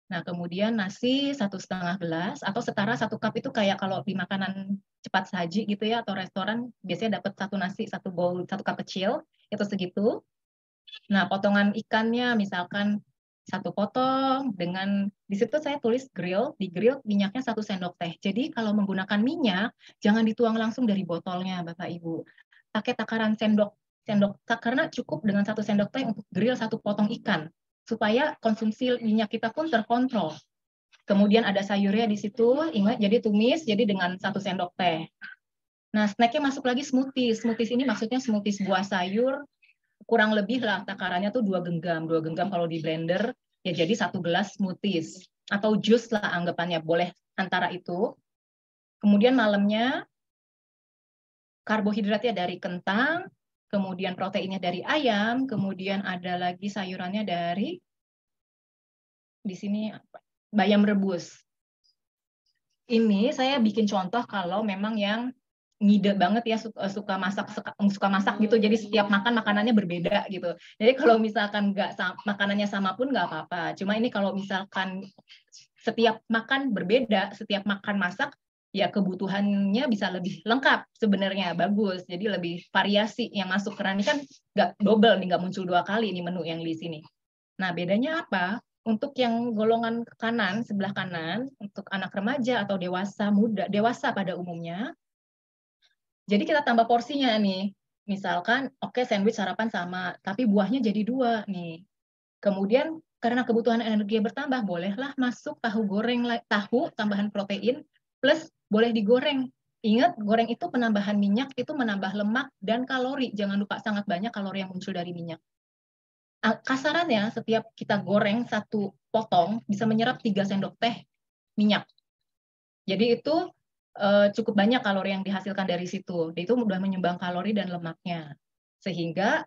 Nah, kemudian nasi 1,5 gelas, atau setara 1 cup itu kayak kalau di makanan cepat saji gitu ya, atau restoran, biasanya dapat 1 nasi, 1 bowl, 1 cup kecil, itu segitu. Nah, potongan ikannya misalkan 1 potong, dengan, di situ saya tulis grill, di grill minyaknya 1 sendok teh. Jadi kalau menggunakan minyak, jangan dituang langsung dari botolnya, Bapak Ibu. Pakai takaran sendok, karena cukup dengan 1 sendok teh untuk grill 1 potong ikan, supaya konsumsi minyak kita pun terkontrol. Kemudian ada sayurnya di situ, ingat jadi tumis, jadi dengan 1 sendok teh. Nah, snacknya masuk lagi smoothies. Smoothies ini maksudnya smoothies buah sayur, kurang lebih lah takarannya tuh 2 genggam. 2 genggam kalau di blender, ya jadi 1 gelas smoothies. Atau jus lah anggapannya, boleh antara itu. Kemudian malamnya, karbohidratnya dari kentang, kemudian proteinnya dari ayam, kemudian ada lagi sayurannya dari, di sini bayam rebus. Ini saya bikin contoh kalau memang yang ngide banget ya, suka masak gitu, jadi setiap makan makanannya berbeda gitu. Jadi kalau misalkan makanannya sama pun nggak apa-apa. Cuma ini kalau misalkan setiap makan berbeda, setiap makan masak, ya kebutuhannya bisa lebih lengkap sebenarnya, bagus. Jadi lebih variasi yang masuk, karena ini kan nggak double nih, nggak muncul 2 kali ini menu yang di sini. Nah, bedanya apa? Untuk yang golongan kanan, sebelah kanan, untuk anak remaja atau dewasa pada umumnya, jadi kita tambah porsinya nih. Misalkan, oke, sandwich sarapan sama, tapi buahnya jadi 2 nih. Kemudian karena kebutuhan energi bertambah, bolehlah masuk tahu goreng, tahu tambahan protein, plus boleh digoreng. Ingat, goreng itu penambahan minyak, itu menambah lemak dan kalori. Jangan lupa sangat banyak kalori yang muncul dari minyak. Kasarannya, setiap kita goreng 1 potong, bisa menyerap 3 sendok teh minyak. Jadi itu cukup banyak kalori yang dihasilkan dari situ. Itu mudah menyumbang kalori dan lemaknya. Sehingga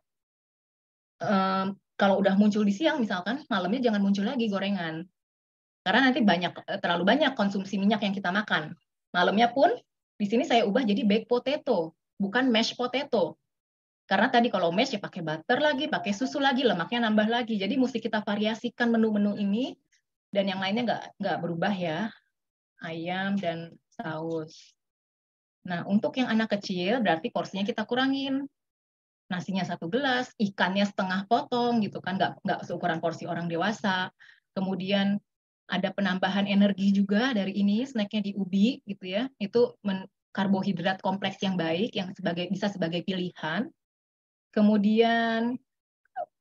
kalau udah muncul di siang misalkan, malamnya jangan muncul lagi gorengan. Karena nanti terlalu banyak konsumsi minyak yang kita makan. Malamnya pun di sini saya ubah jadi baked potato, bukan mashed potato. Karena tadi kalau mash ya pakai butter lagi, pakai susu lagi, lemaknya nambah lagi. Jadi mesti kita variasikan menu-menu ini, dan yang lainnya nggak berubah ya. Ayam dan saus. Nah, untuk yang anak kecil berarti porsinya kita kurangin. nasinya 1 gelas, ikannya setengah potong gitu kan, nggak seukuran porsi orang dewasa. Kemudian ada penambahan energi juga dari ini, snacknya di ubi gitu ya, itu karbohidrat kompleks yang baik, yang bisa sebagai pilihan. Kemudian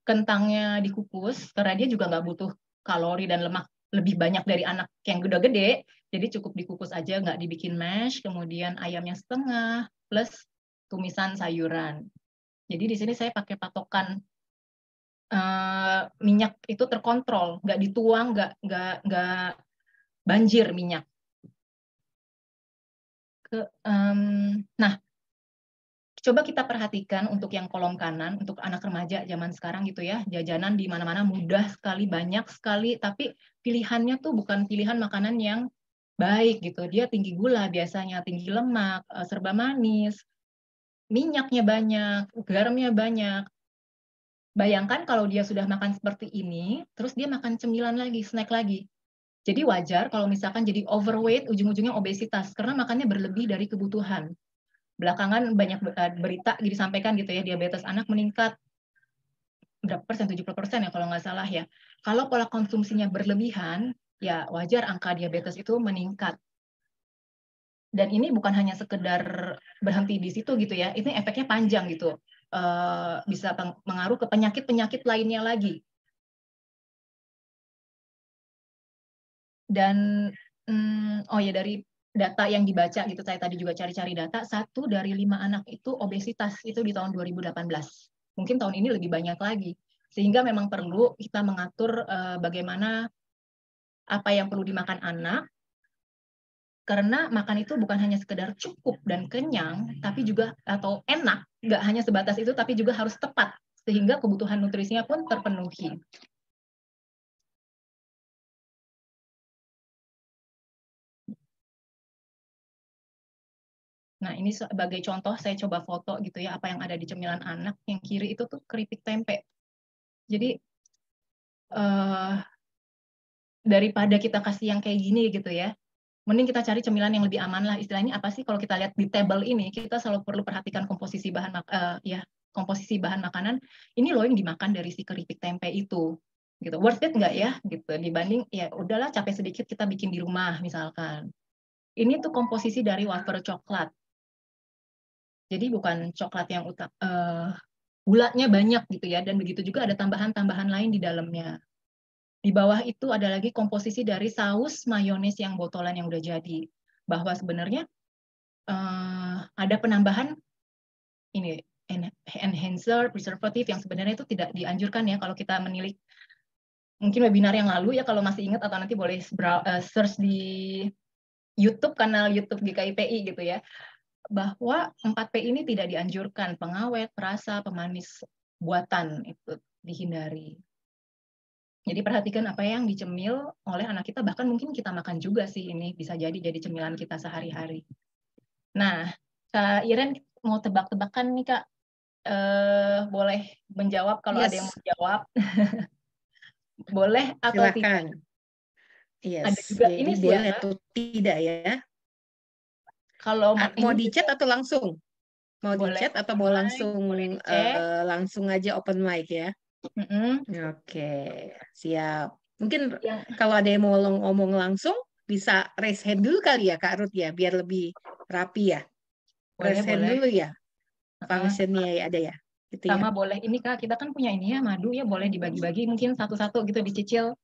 kentangnya dikukus, karena dia juga nggak butuh kalori dan lemak lebih banyak dari anak yang gede-gede, jadi cukup dikukus aja, nggak dibikin mash. Kemudian ayamnya setengah, plus tumisan sayuran. Jadi di sini saya pakai patokan minyak itu terkontrol, nggak dituang, nggak banjir minyak. Nah, coba kita perhatikan untuk yang kolom kanan, untuk anak remaja zaman sekarang gitu ya, jajanan di mana-mana mudah sekali, banyak sekali, tapi pilihannya tuh bukan pilihan makanan yang baik gitu. Dia tinggi gula biasanya, tinggi lemak, serba manis, minyaknya banyak, garamnya banyak. Bayangkan kalau dia sudah makan seperti ini, terus dia makan cemilan lagi, snack lagi. Jadi wajar kalau misalkan jadi overweight, ujung-ujungnya obesitas, karena makannya berlebih dari kebutuhan. Belakangan banyak berita disampaikan gitu ya, diabetes anak meningkat berapa persen, 70% ya kalau nggak salah ya. Kalau pola konsumsinya berlebihan, ya wajar angka diabetes itu meningkat. Dan ini bukan hanya sekedar berhenti di situ gitu ya, ini efeknya panjang gitu. Bisa mengaruh ke penyakit-penyakit lainnya lagi. Dan oh ya, dari data yang dibaca gitu, saya tadi juga cari-cari data, 1 dari 5 anak itu obesitas itu di tahun 2018. Mungkin tahun ini lebih banyak lagi. Sehingga memang perlu kita mengatur bagaimana apa yang perlu dimakan anak, karena makan itu bukan hanya sekedar cukup dan kenyang, tapi juga atau enak, nggak hanya sebatas itu, tapi juga harus tepat, sehingga kebutuhan nutrisinya pun terpenuhi. Nah, ini sebagai contoh, saya coba foto gitu ya, apa yang ada di cemilan anak. Yang kiri itu tuh keripik tempe. Jadi, daripada kita kasih yang kayak gini gitu ya, mending kita cari cemilan yang lebih aman lah. Istilahnya apa sih, kalau kita lihat di table ini, kita selalu perlu perhatikan komposisi bahan makanan. Ini loh yang dimakan dari si keripik tempe itu. Gitu. Worth it nggak ya? Gitu. Dibanding, ya udahlah capek sedikit kita bikin di rumah misalkan. Ini tuh komposisi dari wafer coklat. Jadi bukan coklat yang gulanya banyak gitu ya, dan begitu juga ada tambahan-tambahan lain di dalamnya. Di bawah itu ada lagi komposisi dari saus mayones yang botolan yang udah jadi. Bahwa sebenarnya ada penambahan ini enhancer, preservative yang sebenarnya itu tidak dianjurkan ya kalau kita menilik mungkin webinar yang lalu ya, kalau masih ingat, atau nanti boleh search di YouTube, kanal YouTube GKIPI gitu ya, bahwa 4P ini tidak dianjurkan, pengawet, perasa, pemanis buatan itu dihindari. Jadi perhatikan apa yang dicemil oleh anak kita, bahkan mungkin kita makan juga sih, ini bisa jadi cemilan kita sehari-hari. Nah, Kak Iren mau tebak-tebakan nih Kak, boleh menjawab kalau ada yang mau jawab. Boleh atau silakan. tidak? Yes. Ada juga jadi ini boleh sih atau tidak ya? Kalau mau di chat atau langsung? Mau di boleh chat atau mau langsung langsung aja open mic ya? Oke, siap. Mungkin kalau ada yang mau ngomong langsung, bisa raise hand dulu kali ya Kak Ruth ya, biar lebih rapi ya. Raise hand dulu ya, functionnya ada ya. Gitu sama ya. boleh ini Kak, kita kan punya ini ya, madu ya, boleh dibagi-bagi mungkin satu-satu gitu, dicicil.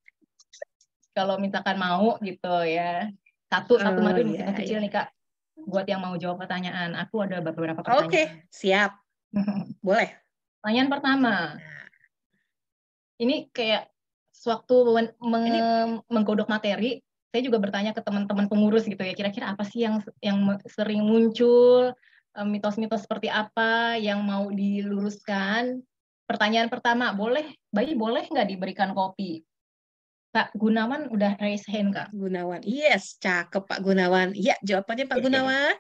Kalau misalkan mau gitu ya. Satu madu nih kita cicil nih Kak. Buat yang mau jawab pertanyaan, aku ada beberapa pertanyaan. Oke, siap. Boleh. Pertanyaan pertama. Ini kayak sewaktu menggodok materi, saya juga bertanya ke teman-teman pengurus gitu ya, kira-kira apa sih yang sering muncul, mitos-mitos seperti apa yang mau diluruskan. Pertanyaan pertama, bayi boleh nggak diberikan kopi? Pak Gunawan udah raise hand, Kak. Gunawan, yes, cakep Pak Gunawan. Iya, jawabannya Pak Gunawan.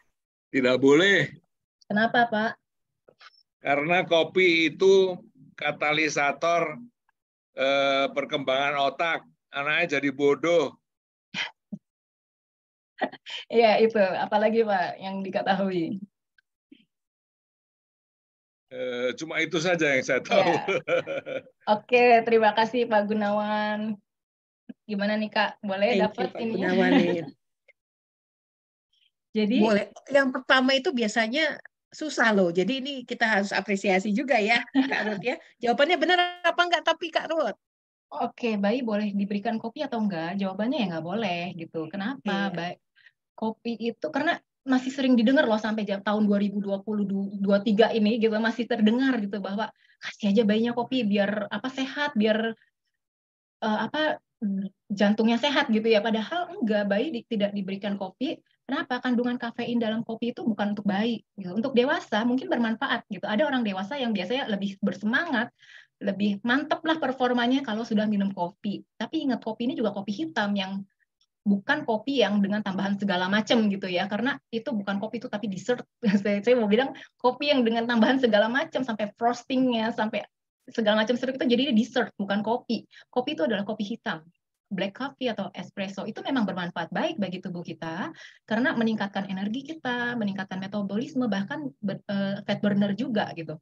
Tidak boleh. Kenapa, Pak? Karena kopi itu katalisator perkembangan otak. Anaknya jadi bodoh. Iya, itu. Apalagi, Pak, yang diketahui? Cuma itu saja yang saya tahu. Oke, terima kasih Pak Gunawan. Gimana nih Kak? Boleh Thank you, dapat Pak ini? Gunawan nih. Jadi Boleh. Yang pertama itu biasanya susah loh. Jadi ini kita harus apresiasi juga ya, Kak Ruth ya. Jawabannya benar apa enggak tapi Kak Ruth? oke, bayi boleh diberikan kopi atau enggak? Jawabannya ya enggak boleh gitu. Kenapa? Iya. Kopi itu karena masih sering didengar loh sampai tahun 2023 ini gitu masih terdengar gitu bahwa kasih aja bayinya kopi biar apa sehat, biar apa jantungnya sehat gitu ya. Padahal enggak, bayi tidak diberikan kopi. Kenapa? Kandungan kafein dalam kopi itu bukan untuk bayi, gitu. Untuk dewasa mungkin bermanfaat gitu. Ada orang dewasa yang biasanya lebih bersemangat, lebih mantep lah performanya kalau sudah minum kopi. Tapi ingat kopi ini juga kopi hitam yang bukan kopi yang dengan tambahan segala macam gitu ya, karena itu bukan kopi itu tapi dessert. Saya mau bilang kopi yang dengan tambahan segala macam sampai frostingnya sampai segala macam sirup itu jadi dessert bukan kopi. Kopi itu adalah kopi hitam. Black coffee atau espresso itu memang bermanfaat baik bagi tubuh kita karena meningkatkan energi kita, meningkatkan metabolisme, bahkan fat burner juga gitu.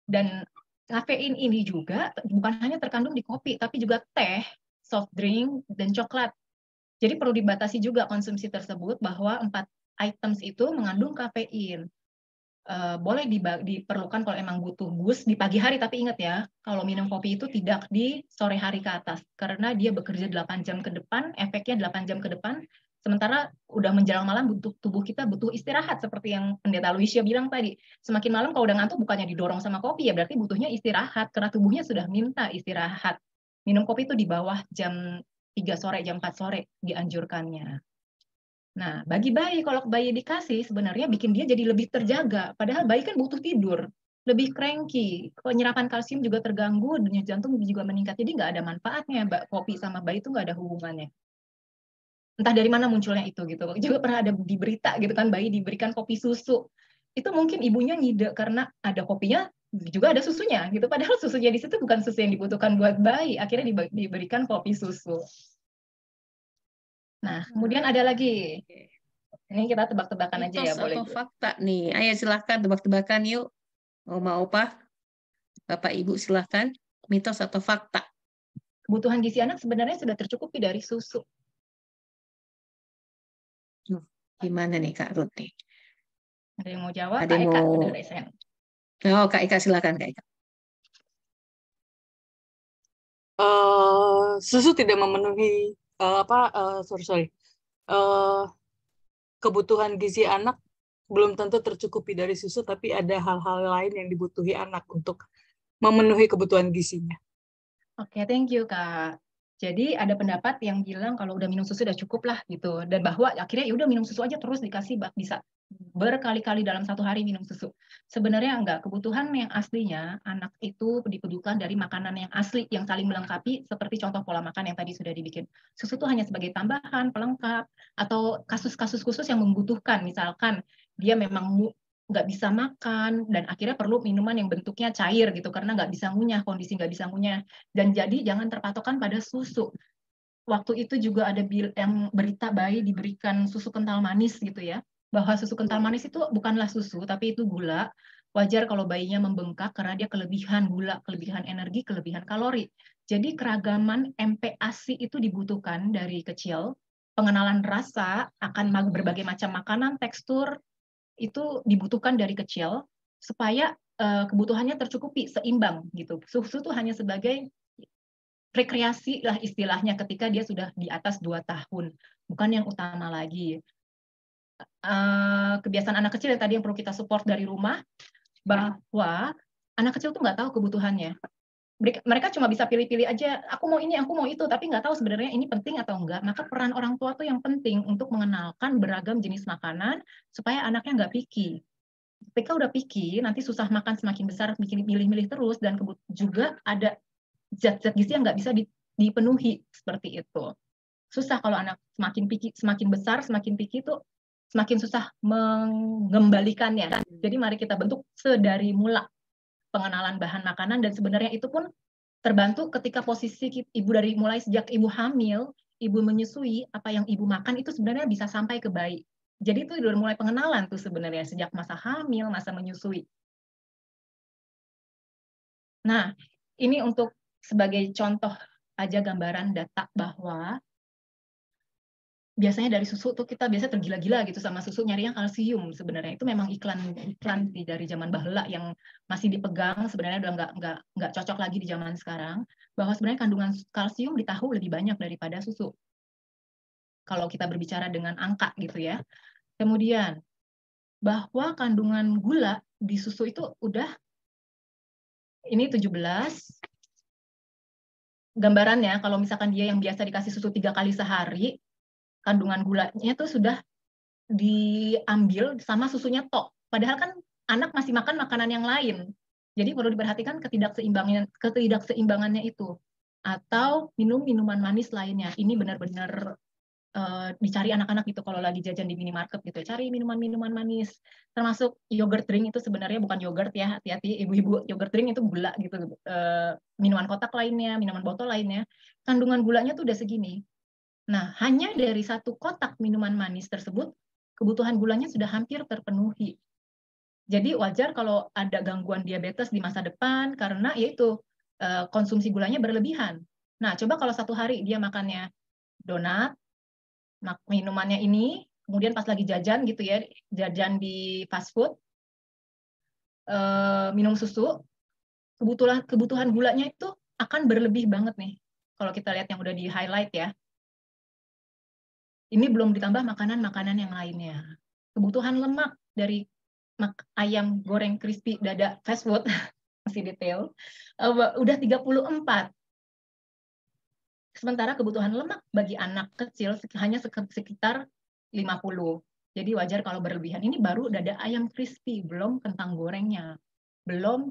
Dan kafein ini juga bukan hanya terkandung di kopi tapi juga teh, soft drink, dan coklat. Jadi perlu dibatasi juga konsumsi tersebut bahwa 4 items itu mengandung kafein. Boleh diperlukan kalau emang butuh boost di pagi hari, tapi ingat ya, kalau minum kopi itu tidak di sore hari ke atas, karena dia bekerja 8 jam ke depan, efeknya 8 jam ke depan, sementara udah menjelang malam tubuh kita butuh istirahat, seperti yang Pendeta Luisia bilang tadi. Semakin malam kalau udah ngantuk bukannya didorong sama kopi, ya berarti butuhnya istirahat, karena tubuhnya sudah minta istirahat. Minum kopi itu di bawah jam 3 sore, jam 4 sore dianjurkannya. Nah, bagi bayi, kalau bayi dikasih, sebenarnya bikin dia jadi lebih terjaga. Padahal bayi kan butuh tidur, lebih cranky. Penyerapan kalsium juga terganggu, denyut jantung juga meningkat. Jadi nggak ada manfaatnya, kopi sama bayi itu nggak ada hubungannya. Entah dari mana munculnya itu gitu. Juga pernah ada di berita gitu kan, bayi diberikan kopi susu. Itu mungkin ibunya ngide karena ada kopinya, juga ada susunya gitu. Padahal susunya di situ bukan susu yang dibutuhkan buat bayi. Akhirnya diberikan kopi susu. Nah, kemudian ada lagi. Ini kita tebak-tebakan aja ya, Mitos boleh. atau fakta nih? Ayo silahkan tebak-tebakan yuk. Mau apa? Bapak Ibu silahkan. Mitos atau fakta? Kebutuhan gizi anak sebenarnya sudah tercukupi dari susu. Gimana nih Kak Ruth nih? Ada yang mau jawab? Ada Kak yang Eka mau... udah resen. Oh, Kak Eka silakan Kak Eka. Susu tidak memenuhi kebutuhan gizi anak belum tentu tercukupi dari susu, tapi ada hal-hal lain yang dibutuhi anak untuk memenuhi kebutuhan gizinya. Oke, thank you Kak. Jadi ada pendapat yang bilang kalau udah minum susu udah cukup lah gitu, dan bahwa akhirnya ya udah minum susu aja terus dikasih bisa berkali-kali dalam satu hari minum susu. Sebenarnya enggak, kebutuhan yang aslinya anak itu dibutuhkan dari makanan yang asli yang saling melengkapi, seperti contoh pola makan yang tadi sudah dibikin. Susu itu hanya sebagai tambahan, pelengkap, atau kasus-kasus khusus yang membutuhkan, misalkan dia memang nggak bisa makan dan akhirnya perlu minuman yang bentuknya cair gitu karena nggak bisa ngunyah, kondisi nggak bisa ngunyah. Dan jadi jangan terpatokan pada susu. Waktu itu juga ada yang berita bayi diberikan susu kental manis gitu ya, bahwa susu kental manis itu bukanlah susu tapi itu gula. Wajar kalau bayinya membengkak karena dia kelebihan gula, kelebihan energi, kelebihan kalori. Jadi keragaman MPASI itu dibutuhkan dari kecil. Pengenalan rasa akan berbagai macam makanan, tekstur, itu dibutuhkan dari kecil supaya kebutuhannya tercukupi, seimbang gitu. Susu itu hanya sebagai rekreasi lah istilahnya ketika dia sudah di atas 2 tahun, bukan yang utama lagi. Kebiasaan anak kecil yang tadi yang perlu kita support dari rumah, bahwa anak kecil tuh nggak tahu kebutuhannya. Mereka cuma bisa pilih-pilih aja, aku mau ini, aku mau itu, tapi nggak tahu sebenarnya ini penting atau enggak. Maka peran orang tua tuh yang penting untuk mengenalkan beragam jenis makanan supaya anaknya nggak picky. Ketika udah picky, nanti susah makan semakin besar, bikin milih-milih terus, dan juga ada zat-zat gizi yang nggak bisa dipenuhi seperti itu. Susah kalau anak semakin picky, semakin besar, semakin picky itu semakin susah mengembalikannya. Jadi mari kita bentuk sedari mula pengenalan bahan makanan, dan sebenarnya itu pun terbantu ketika posisi ibu dari mulai sejak ibu hamil, ibu menyusui, apa yang ibu makan itu sebenarnya bisa sampai ke bayi. Jadi itu udah mulai pengenalan tuh sebenarnya sejak masa hamil, masa menyusui. Nah, ini untuk sebagai contoh aja gambaran data bahwa biasanya dari susu tuh kita biasa tergila-gila gitu sama susu, nyari yang kalsium. Sebenarnya itu memang iklan dari zaman bahula yang masih dipegang, sebenarnya udah nggak cocok lagi di zaman sekarang, bahwa sebenarnya kandungan kalsium di tahu lebih banyak daripada susu kalau kita berbicara dengan angka gitu ya. Kemudian bahwa kandungan gula di susu itu udah ini 17. Gambarannya kalau misalkan dia yang biasa dikasih susu 3 kali sehari, kandungan gulanya tuh sudah diambil sama susunya tok. Padahal kan anak masih makan makanan yang lain. Jadi perlu diperhatikan ketidakseimbangannya itu. Atau minum minuman manis lainnya. Ini benar-benar dicari anak-anak gitu kalau lagi jajan di minimarket gitu. Cari minuman-minuman manis. Termasuk yogurt drink itu sebenarnya bukan yogurt ya. Hati-hati ibu-ibu, yogurt drink itu gula gitu. Minuman kotak lainnya, minuman botol lainnya. Kandungan gulanya tuh udah segini. Nah, hanya dari satu kotak minuman manis tersebut, kebutuhan gulanya sudah hampir terpenuhi. Jadi wajar kalau ada gangguan diabetes di masa depan karena yaitu konsumsi gulanya berlebihan. Nah, coba kalau satu hari dia makannya donat, minumannya ini, kemudian pas lagi jajan gitu ya, jajan di fast food, minum susu, kebutuhan gulanya itu akan berlebih banget nih. Kalau kita lihat yang udah di highlight ya. Ini belum ditambah makanan-makanan yang lainnya. Kebutuhan lemak dari ayam goreng crispy dada fast food, masih detail, udah 34. Sementara kebutuhan lemak bagi anak kecil hanya sekitar 50. Jadi wajar kalau berlebihan. Ini baru dada ayam crispy, belum kentang gorengnya. Belum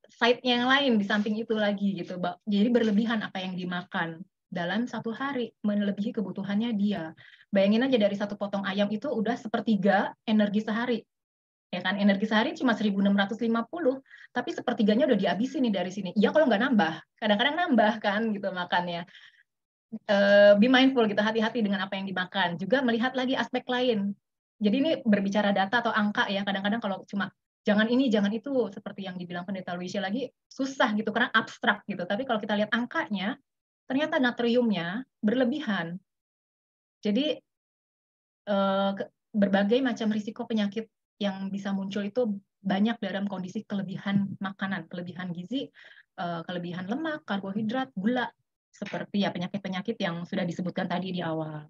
side-nya yang lain di samping itu lagi gitu. Jadi berlebihan apa yang dimakan dalam satu hari, melebihi kebutuhannya dia. Bayangin aja dari satu potong ayam itu udah sepertiga energi sehari. Ya kan, energi sehari cuma 1.650, tapi sepertiganya udah dihabisin nih dari sini. Iya kalau nggak nambah, kadang-kadang nambah kan gitu makannya. Be mindful gitu, hati-hati dengan apa yang dimakan. Juga melihat lagi aspek lain. Jadi ini berbicara data atau angka ya, kadang-kadang kalau cuma jangan ini, jangan itu, seperti yang dibilang Pendeta Lucia lagi, susah gitu, karena abstrak gitu. Tapi kalau kita lihat angkanya, ternyata natriumnya berlebihan. Jadi berbagai macam risiko penyakit yang bisa muncul itu banyak dalam kondisi kelebihan makanan, kelebihan gizi, kelebihan lemak, karbohidrat, gula, seperti ya penyakit-penyakit yang sudah disebutkan tadi di awal.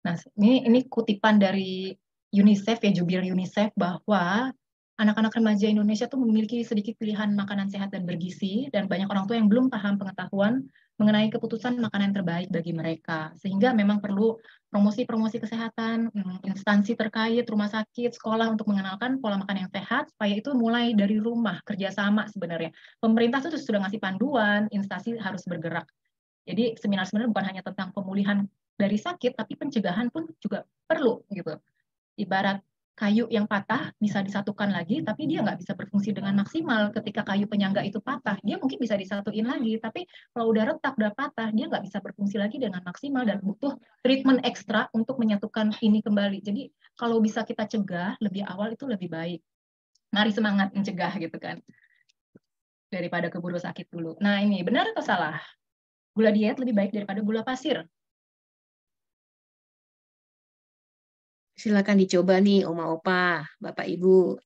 Nah, ini kutipan dari UNICEF ya, jubir UNICEF, bahwa anak-anak remaja Indonesia tuh memiliki sedikit pilihan makanan sehat dan bergizi, dan banyak orang tua yang belum paham pengetahuan mengenai keputusan makanan terbaik bagi mereka. Sehingga memang perlu promosi-promosi kesehatan, instansi terkait, rumah sakit, sekolah untuk mengenalkan pola makan yang sehat, supaya itu mulai dari rumah, kerjasama sebenarnya. Pemerintah itu sudah ngasih panduan, instansi harus bergerak. Jadi seminar sebenarnya bukan hanya tentang pemulihan dari sakit, tapi pencegahan pun juga perlu gitu. Ibarat kayu yang patah bisa disatukan lagi, tapi dia nggak bisa berfungsi dengan maksimal ketika kayu penyangga itu patah. Dia mungkin bisa disatuin lagi, tapi kalau udah retak, udah patah, dia nggak bisa berfungsi lagi dengan maksimal dan butuh treatment ekstra untuk menyatukan ini kembali. Jadi kalau bisa kita cegah lebih awal itu lebih baik. Mari semangat mencegah gitu kan, daripada keburu sakit dulu. Nah ini benar atau salah? Gula diet lebih baik daripada gula pasir. Silakan dicoba nih, Oma Opa, Bapak Ibu.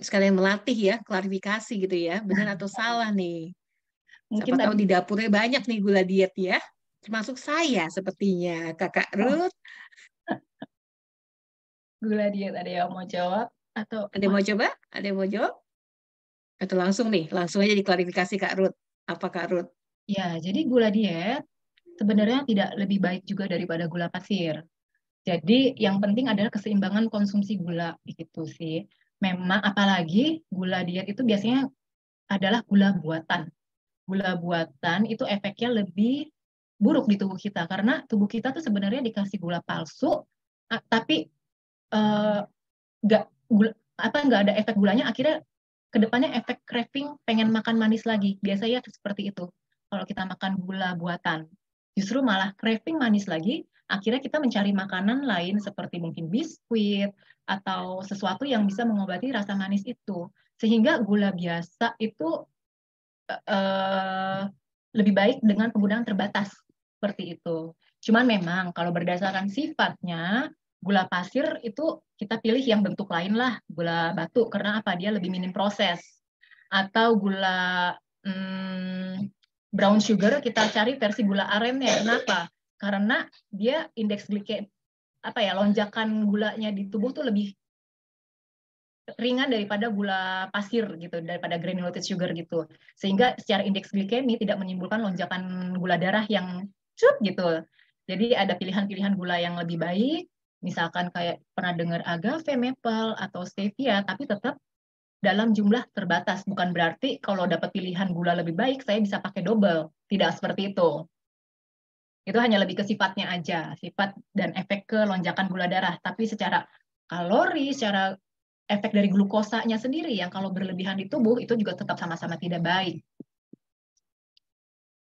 Sekalian melatih ya, klarifikasi gitu ya, benar atau salah nih. Mungkin siapa tahu di dapurnya banyak nih gula diet ya. Termasuk saya sepertinya, Kakak Ruth. Gula diet, ada yang mau jawab? Atau ada yang mau coba? Ada yang mau jawab? Atau langsung nih, langsung aja diklarifikasi Kak Ruth. Apa Kak Ruth? Ya, jadi gula diet sebenarnya tidak lebih baik juga daripada gula pasir. Jadi yang penting adalah keseimbangan konsumsi gula gitu sih. Memang apalagi gula diet itu biasanya adalah gula buatan. Gula buatan itu efeknya lebih buruk di tubuh kita karena tubuh kita tuh sebenarnya dikasih gula palsu, tapi nggak ada efek gulanya. Akhirnya kedepannya efek craving, pengen makan manis lagi. Biasanya seperti itu. Kalau kita makan gula buatan, justru malah craving manis lagi. Akhirnya kita mencari makanan lain seperti mungkin biskuit atau sesuatu yang bisa mengobati rasa manis itu. Sehingga gula biasa itu lebih baik dengan penggunaan terbatas seperti itu. Cuman memang kalau berdasarkan sifatnya, gula pasir itu kita pilih yang bentuk lain lah, gula batu, karena apa? Dia lebih minim proses. Atau gula brown sugar, kita cari versi gula arennya. Kenapa? Karena dia indeks lonjakan gulanya di tubuh tuh lebih ringan daripada gula pasir gitu, daripada granulated sugar gitu. Sehingga secara indeks glikemi tidak menimbulkan lonjakan gula darah yang gitu. Jadi ada pilihan-pilihan gula yang lebih baik, misalkan kayak pernah dengar agave, maple, atau stevia, tapi tetap dalam jumlah terbatas. Bukan berarti kalau dapat pilihan gula lebih baik, saya bisa pakai double. Tidak seperti itu. Itu hanya lebih ke sifatnya aja, sifat dan efek ke lonjakan gula darah. Tapi secara kalori, secara efek dari glukosanya sendiri yang kalau berlebihan di tubuh itu juga tetap sama-sama tidak baik.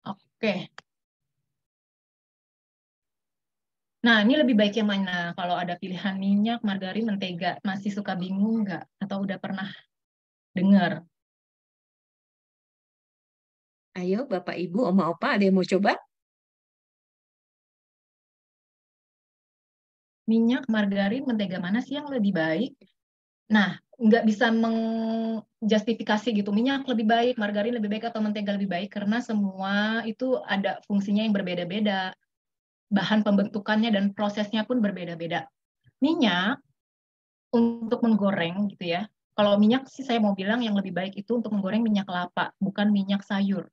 Oke. Nah, ini lebih baik yang mana? Kalau ada pilihan minyak, margarin, mentega, masih suka bingung nggak? Atau udah pernah dengar? Ayo, Bapak, Ibu, Oma, Opa, ada yang mau coba? Minyak, margarin, mentega mana sih yang lebih baik? Nah, nggak bisa mengjustifikasi gitu, minyak lebih baik, margarin lebih baik, atau mentega lebih baik, karena semua itu ada fungsinya yang berbeda-beda. Bahan pembentukannya dan prosesnya pun berbeda-beda. Minyak, untuk menggoreng gitu ya, kalau minyak sih saya mau bilang yang lebih baik itu untuk menggoreng minyak kelapa, bukan minyak sayur.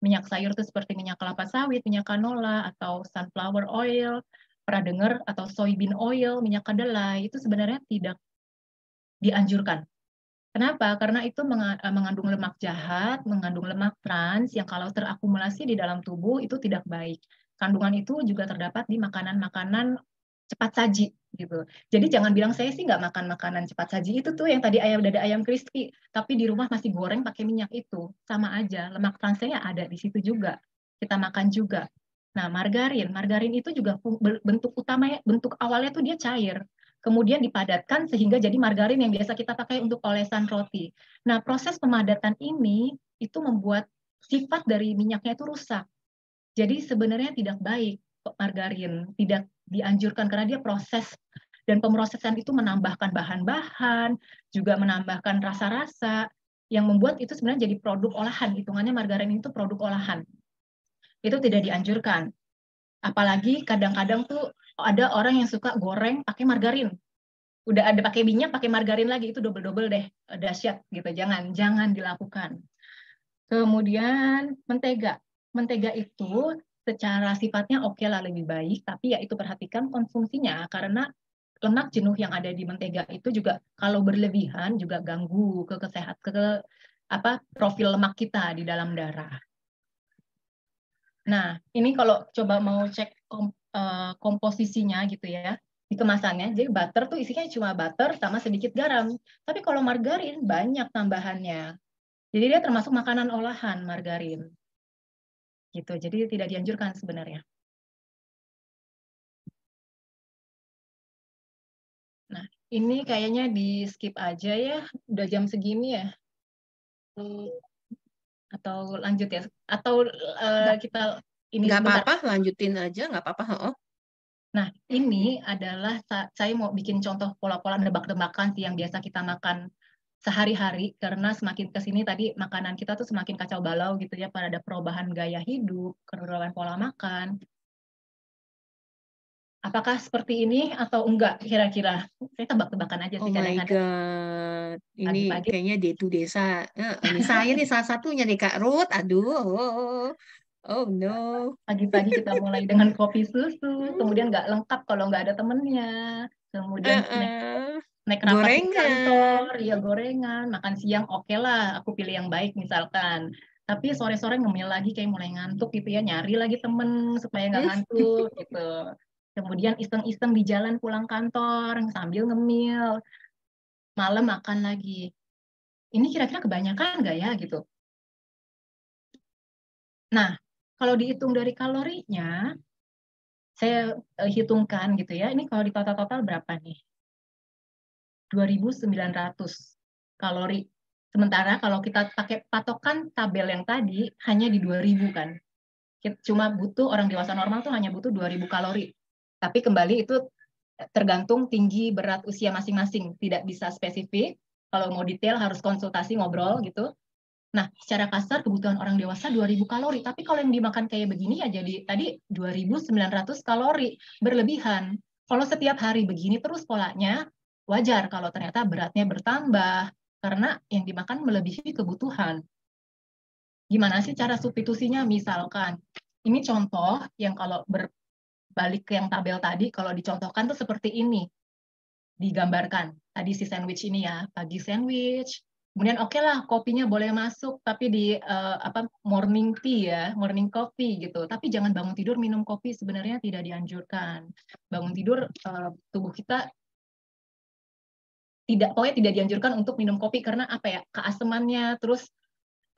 Minyak sayur itu seperti minyak kelapa sawit, minyak canola, atau sunflower oil, pernah dengar, atau soybean oil, minyak kedelai, itu sebenarnya tidak dianjurkan. Kenapa? Karena itu mengandung lemak jahat, mengandung lemak trans yang kalau terakumulasi di dalam tubuh itu tidak baik. Kandungan itu juga terdapat di makanan-makanan cepat saji gitu. Jadi jangan bilang saya sih nggak makan makanan cepat saji itu tuh yang tadi dada ayam crispy, tapi di rumah masih goreng pakai minyak itu sama aja. Lemak transnya ada di situ juga. Kita makan juga. Nah, margarin itu juga bentuk utamanya, bentuk awalnya tuh dia cair. Kemudian dipadatkan sehingga jadi margarin yang biasa kita pakai untuk olesan roti. Nah, proses pemadatan ini itu membuat sifat dari minyaknya itu rusak. Jadi sebenarnya tidak baik margarin, tidak dianjurkan karena dia proses dan pemrosesan itu menambahkan bahan-bahan, juga menambahkan rasa-rasa yang membuat itu sebenarnya jadi produk olahan. Hitungannya margarin itu produk olahan. Itu tidak dianjurkan. Apalagi kadang-kadang tuh ada orang yang suka goreng pakai margarin. Udah ada pakai minyak, pakai margarin lagi, itu double-double deh, dahsyat gitu. Jangan dilakukan. Kemudian mentega. Mentega itu secara sifatnya oke lah lebih baik, tapi ya itu perhatikan konsumsinya karena lemak jenuh yang ada di mentega itu juga kalau berlebihan juga ganggu ke kesehatan profil lemak kita di dalam darah. Nah, ini kalau coba mau cek komposisinya gitu ya, di kemasannya, jadi butter tuh isinya cuma butter sama sedikit garam. Tapi kalau margarin banyak tambahannya. Jadi dia termasuk makanan olahan, margarin. Gitu, jadi tidak dianjurkan sebenarnya. Nah, ini kayaknya di skip aja ya, udah jam segini ya. Atau lanjut ya, atau kita ini Nggak sebentar. apa-apa, lanjutin aja, nggak apa-apa. Nah, ini adalah saya mau bikin contoh pola-pola nebak-nebakan yang biasa kita makan sehari-hari, karena semakin ke sini tadi makanan kita tuh semakin kacau balau gitu ya, pada ada perubahan gaya hidup, perubahan pola makan. Apakah seperti ini atau enggak kira-kira? Saya tebak-tebakan aja sih Oh my kadang-kadang. God, ini Pagi-pagi kayaknya day to desa. Ini saya nih salah satunya nih Kak Ruth. Aduh, oh no. pagi-pagi kita mulai dengan kopi susu, kemudian nggak lengkap kalau nggak ada temennya, kemudian naik rapat di Gorengan. kantor, ya gorengan, makan siang oke lah, aku pilih yang baik misalkan. Tapi sore-sore ngemil lagi kayak mulai ngantuk gitu ya, nyari lagi temen supaya nggak ngantuk gitu. Kemudian iseng-iseng di jalan pulang kantor sambil ngemil, malam makan lagi. Ini kira-kira kebanyakan nggak ya gitu? Nah, kalau dihitung dari kalorinya, saya hitungkan gitu ya, ini kalau di total-total berapa nih? 2.900 kalori Sementara kalau kita pakai patokan tabel yang tadi hanya di 2000 kan. Cuma butuh orang dewasa normal tuh hanya butuh 2000 kalori. Tapi kembali itu tergantung tinggi, berat, usia masing-masing. Tidak bisa spesifik. Kalau mau detail harus konsultasi, ngobrol gitu. Nah, secara kasar kebutuhan orang dewasa 2000 kalori. Tapi kalau yang dimakan kayak begini ya jadi tadi 2900 kalori. Berlebihan. Kalau setiap hari begini terus polanya, wajar kalau ternyata beratnya bertambah. Karena yang dimakan melebihi kebutuhan. Gimana sih cara substitusinya? Misalkan, ini contoh yang kalau berbalik ke yang tabel tadi, kalau dicontohkan tuh seperti ini. Digambarkan. Tadi si sandwich ini ya, pagi sandwich. Kemudian oke lah, kopinya boleh masuk, tapi di morning tea ya, morning coffee gitu. Tapi jangan bangun tidur minum kopi, sebenarnya tidak dianjurkan. Bangun tidur, tubuh kita pokoknya tidak dianjurkan untuk minum kopi karena apa ya, keasemannya, terus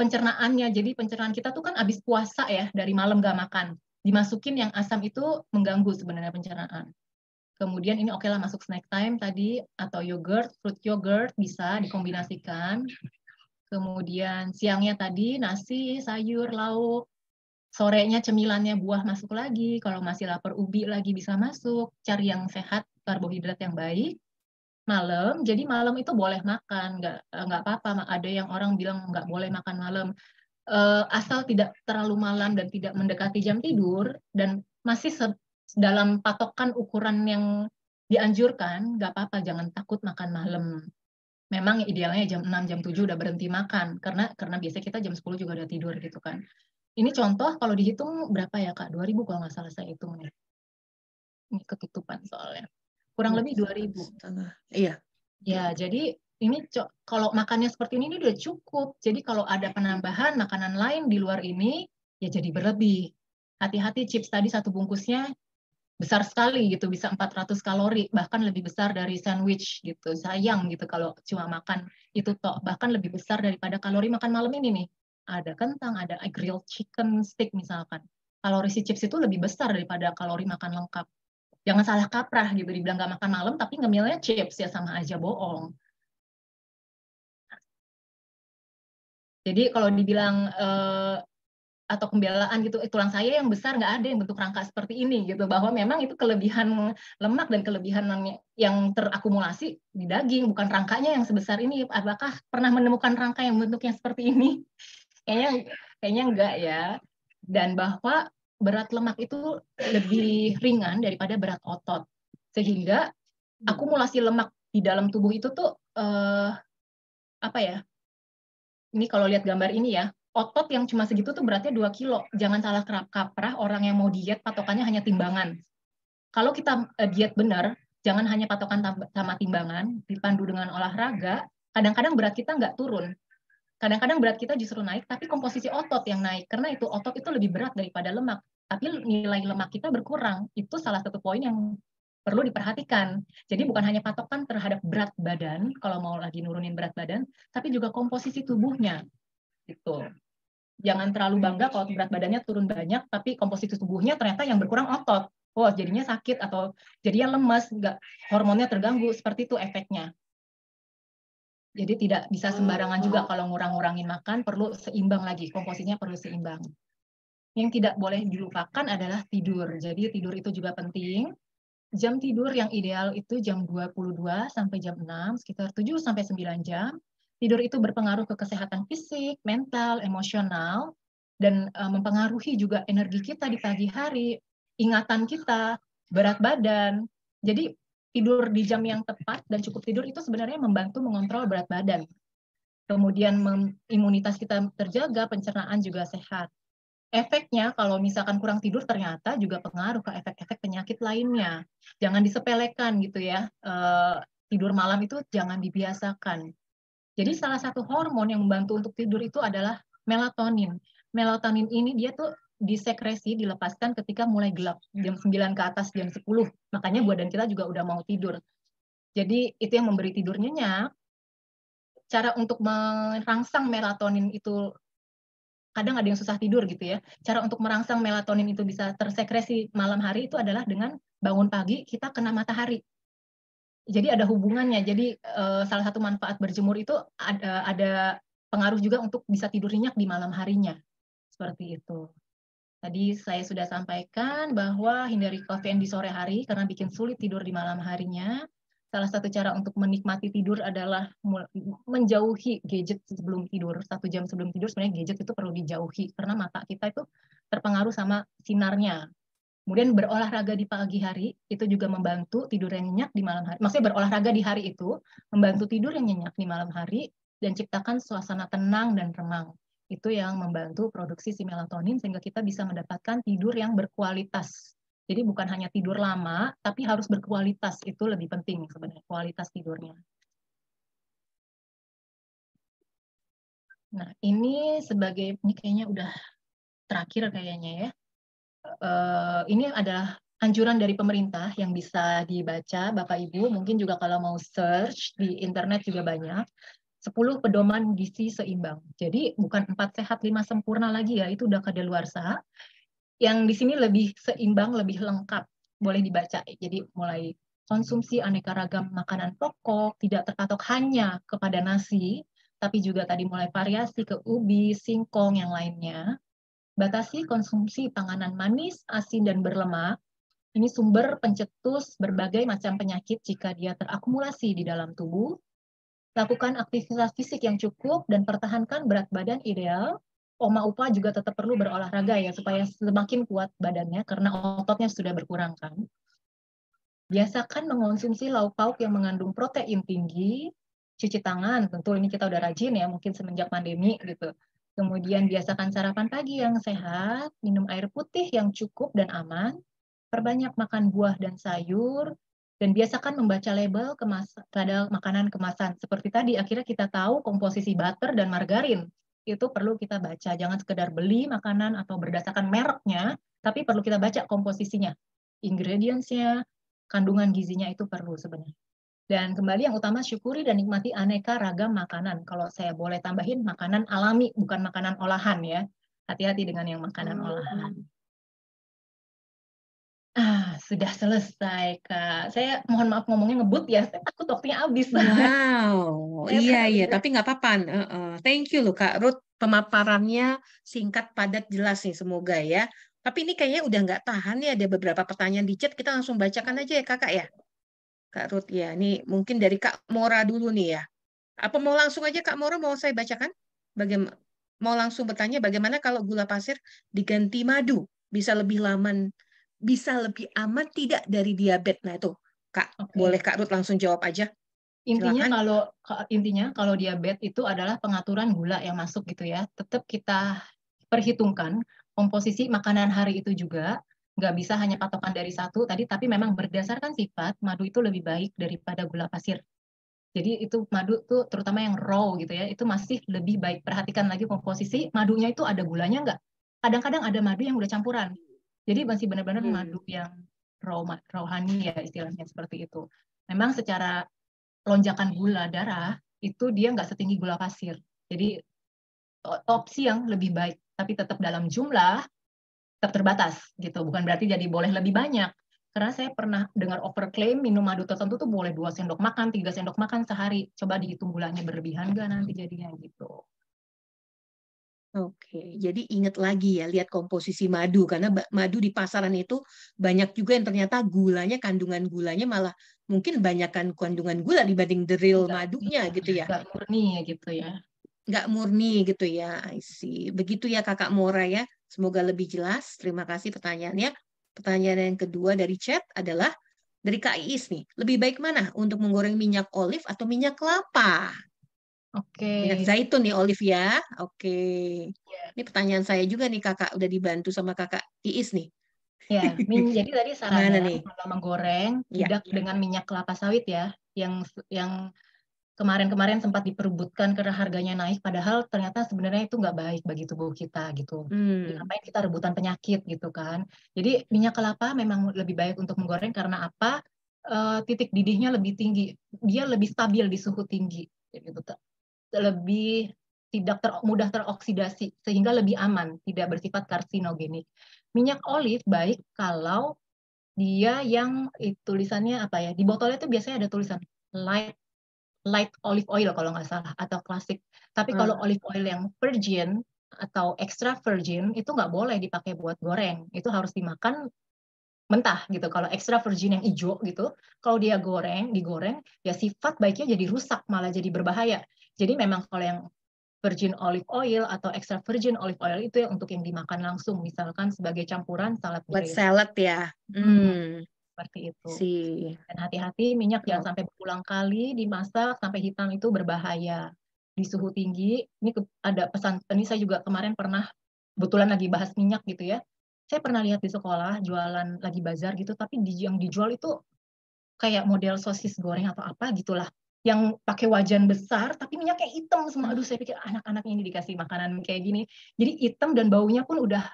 pencernaannya. Jadi pencernaan kita tuh kan habis puasa ya, dari malam gak makan. Dimasukin yang asam itu mengganggu sebenarnya pencernaan. Kemudian ini oke lah masuk snack time tadi, atau yogurt, fruit yogurt bisa dikombinasikan. Kemudian siangnya tadi nasi, sayur, lauk. Sorenya cemilannya buah masuk lagi. Kalau masih lapar ubi lagi bisa masuk. Cari yang sehat, karbohidrat yang baik. Malam, jadi malam itu boleh makan, nggak apa-apa. Ada yang orang bilang nggak boleh makan malam. Asal tidak terlalu malam dan tidak mendekati jam tidur, dan masih dalam patokan ukuran yang dianjurkan, nggak apa-apa, jangan takut makan malam. Memang idealnya jam 6, jam 7 udah berhenti makan, karena biasanya kita jam 10 juga udah tidur gitu kan. Ini contoh, kalau dihitung berapa ya Kak? 2000 kalau nggak salah saya hitung nih. Ini ketutupan soalnya. Kurang lebih 2000. Iya. Ya, jadi ini kalau makannya seperti ini udah cukup. Jadi kalau ada penambahan makanan lain di luar ini, ya jadi berlebih. Hati-hati, chips tadi satu bungkusnya besar sekali gitu, bisa 400 kalori, bahkan lebih besar dari sandwich gitu. Sayang gitu kalau cuma makan itu toh, bahkan lebih besar daripada kalori makan malam ini nih. Ada kentang, ada grilled chicken stick misalkan. Kalori si chips itu lebih besar daripada kalori makan lengkap. Jangan salah kaprah gitu, dibilang nggak makan malam tapi ngemilnya chips, ya sama aja bohong. Jadi kalau dibilang atau pembelaan gitu, tulang saya yang besar nggak ada yang bentuk rangka seperti ini gitu, bahwa memang itu kelebihan lemak dan kelebihan yang terakumulasi di daging, bukan rangkanya yang sebesar ini. Apakah pernah menemukan rangka yang bentuknya seperti ini? Kayaknya enggak ya. Dan bahwa berat lemak itu lebih ringan daripada berat otot, sehingga akumulasi lemak di dalam tubuh itu tuh apa ya? Ini kalau lihat gambar ini ya, otot yang cuma segitu tuh beratnya 2 kilo. Jangan salah kaprah, orang yang mau diet patokannya hanya timbangan. Kalau kita diet benar, jangan hanya patokan sama timbangan, dipandu dengan olahraga, kadang-kadang berat kita nggak turun. Kadang-kadang berat kita justru naik, tapi komposisi otot yang naik. Karena itu otot itu lebih berat daripada lemak. Tapi nilai lemak kita berkurang. Itu salah satu poin yang perlu diperhatikan. Jadi bukan hanya patokan terhadap berat badan, kalau mau lagi nurunin berat badan, tapi juga komposisi tubuhnya. Gitu. Jangan terlalu bangga kalau berat badannya turun banyak, tapi komposisi tubuhnya ternyata yang berkurang otot. Oh, jadinya sakit atau jadinya lemas, hormonnya terganggu, seperti itu efeknya. Jadi tidak bisa sembarangan juga kalau ngurang-ngurangin makan, perlu seimbang lagi, komposisinya perlu seimbang. Yang tidak boleh dilupakan adalah tidur. Jadi tidur itu juga penting. Jam tidur yang ideal itu jam 22 sampai jam 6, sekitar 7 sampai 9 jam. Tidur itu berpengaruh ke kesehatan fisik, mental, emosional, dan mempengaruhi juga energi kita di pagi hari, ingatan kita, berat badan. Jadi tidur di jam yang tepat dan cukup tidur itu sebenarnya membantu mengontrol berat badan. Kemudian imunitas kita terjaga, pencernaan juga sehat. Efeknya kalau misalkan kurang tidur ternyata juga pengaruh ke efek-efek penyakit lainnya. Jangan disepelekan gitu ya. Tidur malam itu jangan dibiasakan. Jadi salah satu hormon yang membantu untuk tidur itu adalah melatonin. Melatonin ini dia tuh disekresi, dilepaskan ketika mulai gelap, jam 9 ke atas, jam 10. Makanya badan kita juga udah mau tidur. Jadi itu yang memberi tidur nyenyak. Cara untuk merangsang melatonin itu, kadang ada yang susah tidur gitu ya. Cara untuk merangsang melatonin itu bisa tersekresi malam hari itu adalah dengan bangun pagi kita kena matahari. Jadi ada hubungannya. Jadi salah satu manfaat berjemur itu ada pengaruh juga untuk bisa tidur nyenyak di malam harinya. Seperti itu. Tadi saya sudah sampaikan bahwa hindari kafein di sore hari karena bikin sulit tidur di malam harinya. Salah satu cara untuk menikmati tidur adalah menjauhi gadget sebelum tidur. 1 jam sebelum tidur sebenarnya gadget itu perlu dijauhi karena mata kita itu terpengaruh sama sinarnya. Kemudian berolahraga di pagi hari itu juga membantu tidur yang nyenyak di malam hari. Maksudnya berolahraga di hari itu membantu tidur yang nyenyak di malam hari dan ciptakan suasana tenang dan remang. Itu yang membantu produksi si melatonin sehingga kita bisa mendapatkan tidur yang berkualitas. Jadi bukan hanya tidur lama, tapi harus berkualitas. Itu lebih penting sebenarnya, kualitas tidurnya. Nah, ini kayaknya udah terakhir kayaknya ya. Ini adalah anjuran dari pemerintah yang bisa dibaca Bapak Ibu, mungkin juga kalau mau search di internet juga banyak. 10 pedoman gizi seimbang. Jadi bukan 4 sehat 5 sempurna lagi ya, itu udah kadaluarsa. Yang di sini lebih seimbang, lebih lengkap, boleh dibaca. Jadi mulai konsumsi aneka ragam makanan pokok, tidak terpatok hanya kepada nasi, tapi juga tadi mulai variasi ke ubi, singkong, yang lainnya. Batasi konsumsi panganan manis, asin, dan berlemak. Ini sumber pencetus berbagai macam penyakit jika dia terakumulasi di dalam tubuh. Lakukan aktivitas fisik yang cukup dan pertahankan berat badan ideal. Oma Upa juga tetap perlu berolahraga ya, supaya semakin kuat badannya karena ototnya sudah berkurang kan. Biasakan mengonsumsi lauk pauk yang mengandung protein tinggi. Cuci tangan, tentu ini kita udah rajin ya, mungkin semenjak pandemi gitu. Kemudian biasakan sarapan pagi yang sehat, minum air putih yang cukup dan aman, perbanyak makan buah dan sayur, dan biasakan membaca label pada makanan kemasan. Seperti tadi, akhirnya kita tahu komposisi butter dan margarin. Itu perlu kita baca. Jangan sekedar beli makanan atau berdasarkan mereknya, tapi perlu kita baca komposisinya. Ingredients-nya, kandungan gizinya itu perlu sebenarnya. Dan kembali yang utama, syukuri dan nikmati aneka ragam makanan. Kalau saya boleh tambahin, makanan alami, bukan makanan olahan ya. Hati-hati dengan yang makanan olahan. Sudah selesai, Kak. Saya mohon maaf ngomongnya ngebut ya, saya takut waktunya habis. Wow, iya. Tapi nggak apa-apa. Thank you loh, Kak Ruth. Pemaparannya singkat, padat, jelas nih, semoga ya. Tapi ini kayaknya udah nggak tahan ya, ada beberapa pertanyaan di chat, kita langsung bacakan aja ya, Kakak ya. Kak Ruth ya, ini mungkin dari Kak Mora dulu nih ya. Apa mau langsung aja Kak Mora mau saya bacakan? Mau langsung bertanya bagaimana kalau gula pasir diganti madu? Bisa lebih aman tidak dari diabetes? Nah itu Kak, boleh Kak Ruth langsung jawab aja. Intinya kalau diabetes itu adalah pengaturan gula yang masuk gitu ya. Tetap kita perhitungkan komposisi makanan hari itu juga. Nggak bisa hanya patokan dari satu tadi, tapi memang berdasarkan sifat, madu itu lebih baik daripada gula pasir. Jadi itu madu tuh terutama yang raw gitu ya, itu masih lebih baik. Perhatikan lagi komposisi, madunya itu ada gulanya nggak? Kadang-kadang ada madu yang udah campuran. Jadi masih benar-benar madu yang raw honey ya istilahnya seperti itu. Memang secara lonjakan gula darah itu dia nggak setinggi gula pasir. Jadi opsi yang lebih baik, tapi tetap dalam jumlah tetap terbatas gitu. Bukan berarti jadi boleh lebih banyak. Karena saya pernah dengar overclaim minum madu tertentu tuh boleh 2 sendok makan, 3 sendok makan sehari. Coba dihitung gulanya berlebihan nggak nanti jadinya gitu. Oke, jadi ingat lagi ya, lihat komposisi madu. Karena madu di pasaran itu banyak juga yang ternyata kandungan gulanya malah mungkin banyakkan kandungan gula dibanding the real madunya gitu ya. Nggak murni gitu ya. Nggak murni gitu ya, I see. Begitu ya Kakak Mora ya. Semoga lebih jelas. Terima kasih pertanyaannya. Pertanyaan yang kedua dari chat adalah dari Kak Iis nih. Lebih baik mana untuk menggoreng minyak olive atau minyak kelapa? Minyak zaitun nih olive ya. Oke. Ini pertanyaan saya juga nih Kakak. Udah dibantu sama Kakak Iis nih. Ya, jadi tadi sarannya kalau menggoreng tidak dengan minyak kelapa sawit ya. Yang kemarin-kemarin sempat diperebutkan karena harganya naik, padahal ternyata sebenarnya itu nggak baik bagi tubuh kita gitu. Ngapain kita rebutan penyakit gitu kan. Jadi minyak kelapa memang lebih baik untuk menggoreng karena apa? Titik didihnya lebih tinggi, dia lebih stabil di suhu tinggi, gitu. Lebih tidak mudah teroksidasi sehingga lebih aman, tidak bersifat karsinogenik. Minyak olive baik kalau dia yang tulisannya apa ya? Di botolnya tuh biasanya ada tulisan light olive oil kalau nggak salah, atau klasik. Tapi kalau olive oil yang virgin atau extra virgin itu nggak boleh dipakai buat goreng. Itu harus dimakan mentah gitu. Kalau extra virgin yang hijau gitu, kalau dia digoreng, ya sifat baiknya jadi rusak, malah jadi berbahaya. Jadi memang kalau yang virgin olive oil atau extra virgin olive oil itu yang untuk yang dimakan langsung, misalkan sebagai campuran salad Buat braised. salad ya. Seperti itu. Sih. Dan hati-hati minyak jangan sampai berulang kali dimasak sampai hitam, itu berbahaya. Di suhu tinggi, ini ada pesan, ini saya juga kemarin pernah, kebetulan lagi bahas minyak gitu ya. Saya pernah lihat di sekolah jualan lagi bazar gitu, tapi yang dijual itu kayak model sosis goreng atau apa gitulah. Yang pakai wajan besar, tapi minyaknya hitam semua. Aduh, saya pikir anak-anak ini dikasih makanan kayak gini. Jadi hitam dan baunya pun udah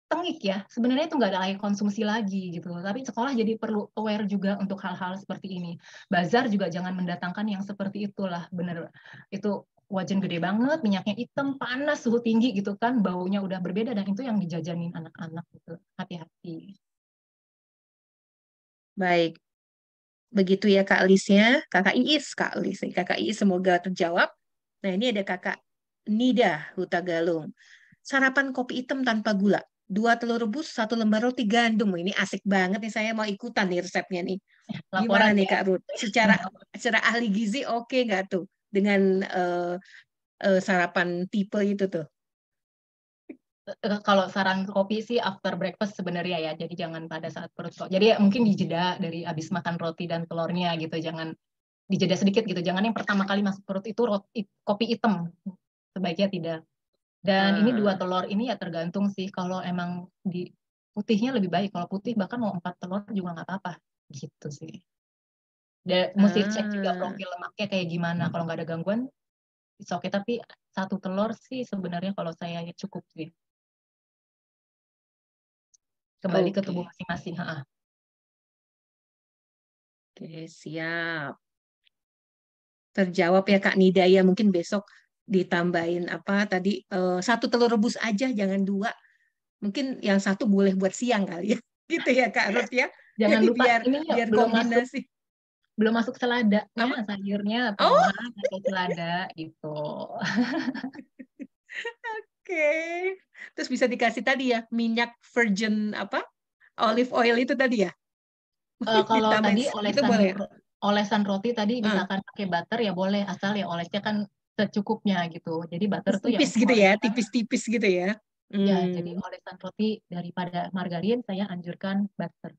tengik ya. Sebenarnya itu nggak ada layak konsumsi lagi gitu. Tapi sekolah jadi perlu aware juga untuk hal-hal seperti ini. Bazar juga jangan mendatangkan yang seperti itulah. Bener, itu wajan gede banget, minyaknya hitam, panas, suhu tinggi gitu kan. Baunya udah berbeda dan itu yang dijajanin anak-anak gitu. Hati-hati. Baik. Begitu ya Kak Lisnya. Kakak Iis, Kakak Iis semoga terjawab. Nah ini ada Kakak Nida Hutagalung. Sarapan kopi hitam tanpa gula. 2 telur rebus, 1 lembar roti gandum. Ini asik banget nih, saya mau ikutan nih resepnya nih. Gimana Laporan nih ya. Kak Ruth? Secara ahli gizi oke nggak tuh dengan sarapan tipe itu tuh? Kalau saran kopi sih after breakfast sebenarnya ya, jadi jangan pada saat perut kok. Jadi mungkin dijeda dari habis makan roti dan telurnya gitu, jangan dijeda sedikit gitu. Jangan yang pertama kali masuk perut itu kopi hitam, sebaiknya tidak. Dan ini 2 telur ini ya tergantung sih, kalau emang di putihnya lebih baik. Kalau putih bahkan mau 4 telur juga nggak apa-apa gitu sih. Dan mesti cek juga profil lemaknya kayak gimana. Kalau nggak ada gangguan, it's okay. Tapi 1 telur sih sebenarnya kalau saya cukup sih. Kembali ke tubuh masing-masing. Oke, siap. Terjawab ya Kak Nida ya, mungkin besok ditambahin apa tadi 1 telur rebus aja, jangan 2. Mungkin yang 1 boleh buat siang kali ya. Gitu ya Kak Ruth ya. Jangan lupa biar belum kombinasi. Belum masuk seladanya, sayurnya tomat atau selada gitu. Oke. Terus bisa dikasih tadi ya minyak virgin apa? Olive oil itu tadi ya? Kalau tadi itu boleh ya? olesan roti tadi misalkan pakai butter ya boleh, asal ya olesnya kan secukupnya gitu. Jadi butter tuh yang Tipis gitu ya, tipis-tipis gitu ya. Ya, jadi olesan roti daripada margarin saya anjurkan butter.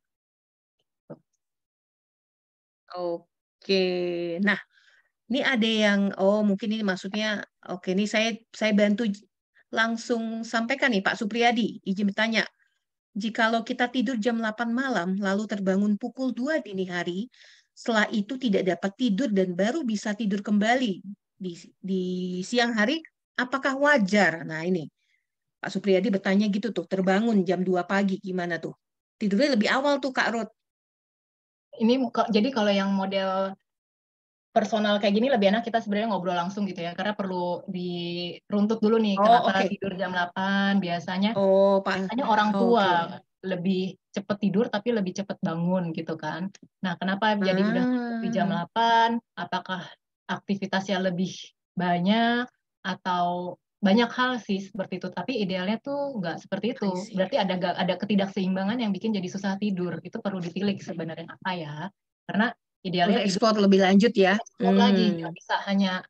Oke. Nah, ini ada yang mungkin ini maksudnya ini saya bantu langsung sampaikan nih Pak Supriyadi, izin bertanya. Jikalau kita tidur jam 8 malam lalu terbangun pukul 2 dini hari, setelah itu tidak dapat tidur dan baru bisa tidur kembali di siang hari, apakah wajar? Nah, ini Pak Supriyadi bertanya gitu tuh, terbangun jam 2 pagi gimana tuh? Tidurnya lebih awal tuh Kak Ruth. Ini jadi kalau yang model personal kayak gini lebih enak kita sebenarnya ngobrol langsung gitu ya, karena perlu diruntut dulu nih kenapa tidur jam 8 biasanya. Biasanya orang tua lebih cepat tidur tapi lebih cepat bangun gitu kan. Nah, kenapa jadi udah di jam 8? Apakah aktivitasnya lebih banyak atau banyak hal sih seperti itu, tapi idealnya tuh nggak seperti itu. Berarti ada ketidakseimbangan yang bikin jadi susah tidur. Itu perlu ditilik sebenarnya apa ya, karena idealnya tidur ekspor lebih lanjut ya. Lagi nggak bisa hanya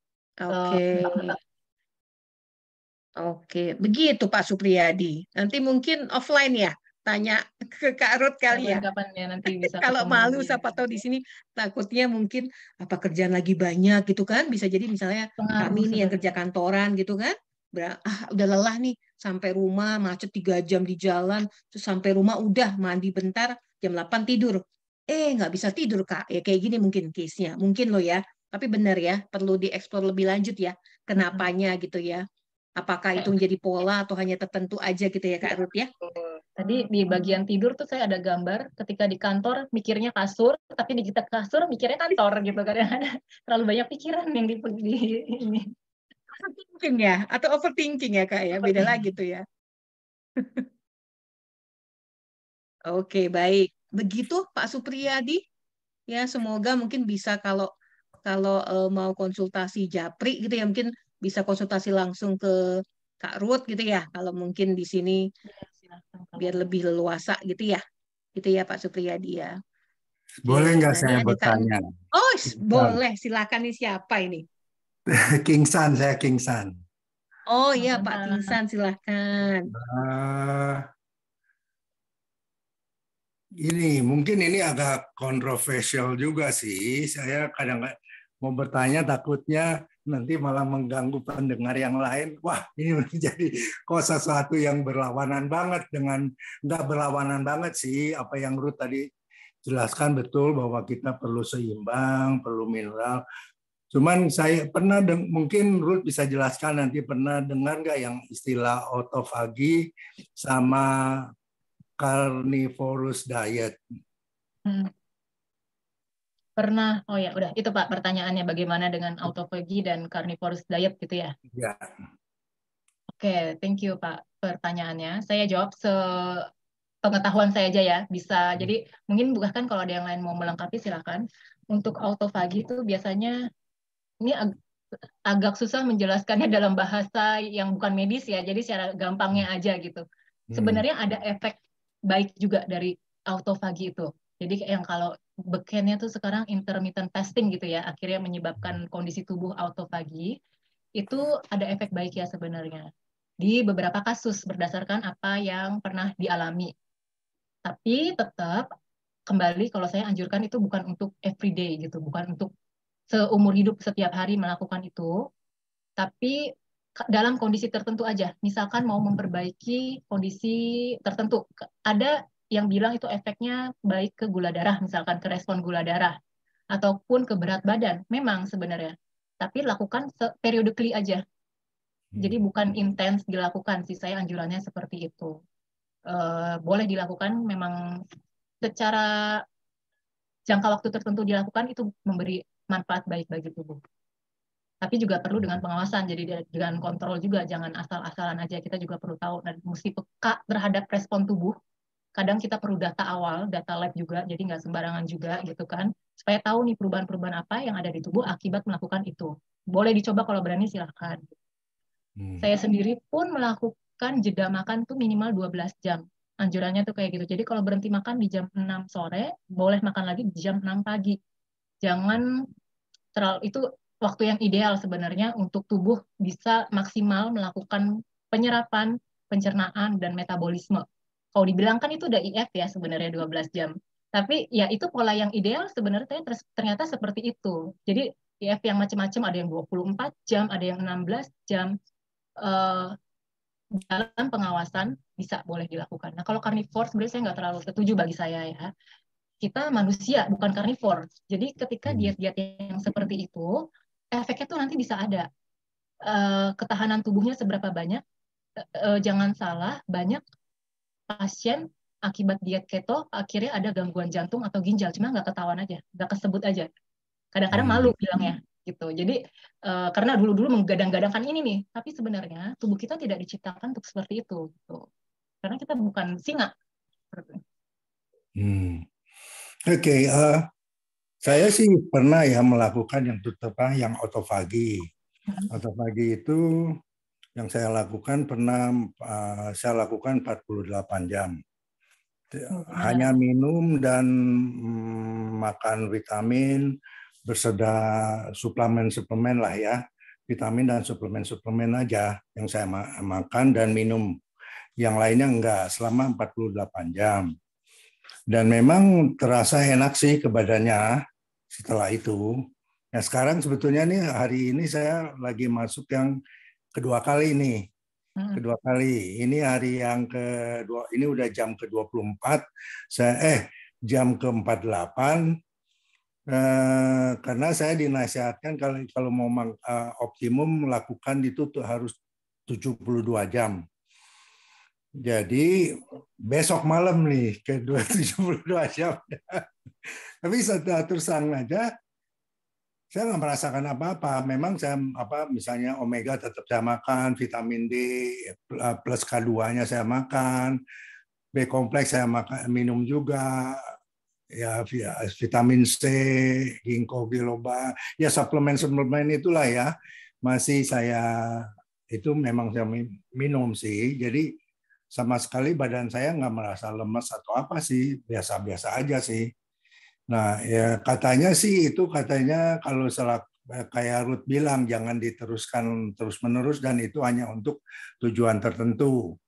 Oke, begitu Pak Supriyadi. Nanti mungkin offline ya, tanya ke Kak Ruth kali ya. Kapan ya nanti bisa kalau malu siapa tahu di sini takutnya mungkin apa kerjaan lagi banyak gitu kan, bisa jadi misalnya kami nih yang kerja kantoran gitu kan, udah lelah nih sampai rumah macet 3 jam di jalan, terus sampai rumah udah mandi bentar jam 8 tidur, nggak bisa tidur Kak, ya kayak gini mungkin case-nya, mungkin loh ya, tapi benar ya perlu dieksplor lebih lanjut ya kenapanya gitu ya, apakah itu menjadi pola atau hanya tertentu aja gitu ya Kak Ruth ya. Tadi di bagian tidur tuh saya ada gambar ketika di kantor mikirnya kasur, tapi di kita kasur mikirnya kantor gitu kan. Terlalu banyak pikiran yang di ini. Overthinking ya, atau overthinking ya Kak ya, beda lagi tuh ya. Oke, baik. begitu Pak Supriyadi. Ya, semoga mungkin bisa kalau mau konsultasi japri gitu ya, mungkin bisa konsultasi langsung ke Kak Ruth gitu ya, kalau mungkin di sini Ya, silakan kalau biar mau. lebih leluasa gitu ya Pak Supriyadi ya. Boleh Oke, nggak nah ini saya ada Kak. bertanya? Oh, King San. boleh, silakan nih siapa ini? King San, saya King San. Oh iya Pak Mantap. Kingsan, silakan. Ini mungkin ini agak kontroversial juga sih. Saya kadang mau bertanya takutnya nanti malah mengganggu pendengar yang lain. Wah, ini menjadi kok sesuatu yang berlawanan banget dengan nggak berlawanan banget sih apa yang Ruth tadi jelaskan betul bahwa kita perlu seimbang, perlu mineral. Cuman saya pernah mungkin Ruth bisa jelaskan nanti pernah dengar nggak yang istilah autofagi sama carnivorous diet? Pernah. Oh ya, udah itu Pak pertanyaannya, bagaimana dengan autophagy dan carnivorous diet gitu ya? Ya. Oke, thank you Pak pertanyaannya. Saya jawab pengetahuan saya aja ya. Bisa. Jadi mungkin bukan kalau ada yang lain mau melengkapi silakan. Untuk autofagi itu biasanya ini agak susah menjelaskannya dalam bahasa yang bukan medis ya. Jadi secara gampangnya aja gitu. Sebenarnya ada efek baik juga dari autofagi itu. Jadi yang kalau bekennya tuh sekarang intermittent fasting gitu ya, akhirnya menyebabkan kondisi tubuh autofagi, itu ada efek baik ya sebenarnya. Di beberapa kasus berdasarkan apa yang pernah dialami. Tapi tetap kembali kalau saya anjurkan itu bukan untuk everyday gitu, bukan untuk seumur hidup setiap hari melakukan itu, tapi dalam kondisi tertentu aja. Misalkan mau memperbaiki kondisi tertentu. Ada yang bilang itu efeknya baik ke gula darah, misalkan ke respon gula darah, ataupun ke berat badan. Memang sebenarnya. Tapi lakukan periodically aja. Jadi bukan intens dilakukan sih, saya anjurannya seperti itu. Boleh dilakukan memang secara jangka waktu tertentu dilakukan, itu memberi manfaat baik bagi tubuh. Tapi juga perlu dengan pengawasan, jadi dengan kontrol juga, jangan asal-asalan aja. Kita juga perlu tahu dan mesti peka terhadap respon tubuh. Kadang kita perlu data awal, data lab juga, jadi nggak sembarangan juga gitu kan. Supaya tahu nih perubahan-perubahan apa yang ada di tubuh akibat melakukan itu. Boleh dicoba kalau berani silahkan. Saya sendiri pun melakukan jeda makan tuh minimal 12 jam. Anjurannya tuh kayak gitu. Jadi kalau berhenti makan di jam 6 sore, boleh makan lagi di jam 6 pagi. Jangan terlalu, itu waktu yang ideal sebenarnya untuk tubuh bisa maksimal melakukan penyerapan, pencernaan, dan metabolisme. Kalau dibilang kan itu udah IF ya sebenarnya 12 jam. Tapi ya itu pola yang ideal sebenarnya ternyata seperti itu. Jadi IF yang macam-macam, ada yang 24 jam, ada yang 16 jam. Dalam pengawasan bisa boleh dilakukan. Nah kalau karnivor sebenarnya saya nggak terlalu setuju bagi saya ya. Kita manusia bukan karnivor. Jadi ketika diet-diet yang seperti itu, efeknya tuh nanti bisa ada. Ketahanan tubuhnya seberapa banyak? Jangan salah, banyak pasien akibat diet keto akhirnya ada gangguan jantung atau ginjal, cuma nggak ketahuan aja, nggak kesebut aja. Kadang-kadang malu bilangnya gitu. Jadi karena dulu-dulu menggadang-gadangkan ini nih, tapi sebenarnya tubuh kita tidak diciptakan untuk seperti itu. Gitu. Karena kita bukan singa. Oke, saya sih pernah ya melakukan yang autofagi. Autofagi itu yang saya lakukan saya lakukan 48 jam. Hanya minum dan makan vitamin, bersedia suplemen-suplemen lah ya, vitamin dan suplemen-suplemen aja yang saya makan dan minum. Yang lainnya enggak, selama 48 jam. Dan memang terasa enak sih ke badannya setelah itu. Nah sekarang sebetulnya nih hari ini saya lagi masuk yang kedua kali nih. Kedua kali. Ini hari yang kedua, ini udah jam ke-24. Jam ke-48. Karena saya dinasihatkan kalau mau optimum melakukan itu tuh harus 72 jam. Jadi besok malam nih ke 72 jam. Tapi setelah terusan aja saya nggak merasakan apa-apa. Memang saya misalnya omega tetap saya makan, vitamin D plus K2-nya saya makan, B kompleks saya makan, minum juga, ya vitamin C, ginkgo biloba, ya suplemen itulah ya. Masih saya itu memang saya minum sih. Jadi sama sekali badan saya nggak merasa lemas atau apa sih, biasa-biasa aja sih. Nah, ya katanya sih itu katanya kalau kayak Ruth bilang jangan diteruskan terus-menerus dan itu hanya untuk tujuan tertentu.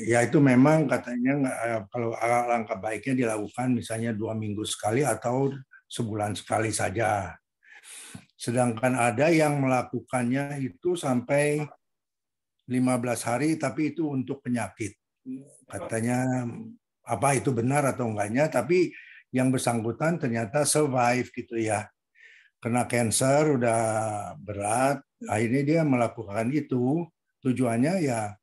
Ya itu memang katanya kalau langkah baiknya dilakukan misalnya 2 minggu sekali atau sebulan sekali saja. Sedangkan ada yang melakukannya itu sampai 15 hari tapi itu untuk penyakit. Katanya apa itu benar atau enggaknya, tapi yang bersangkutan ternyata survive gitu ya. Kena cancer udah berat, akhirnya dia melakukan itu. Tujuannya ya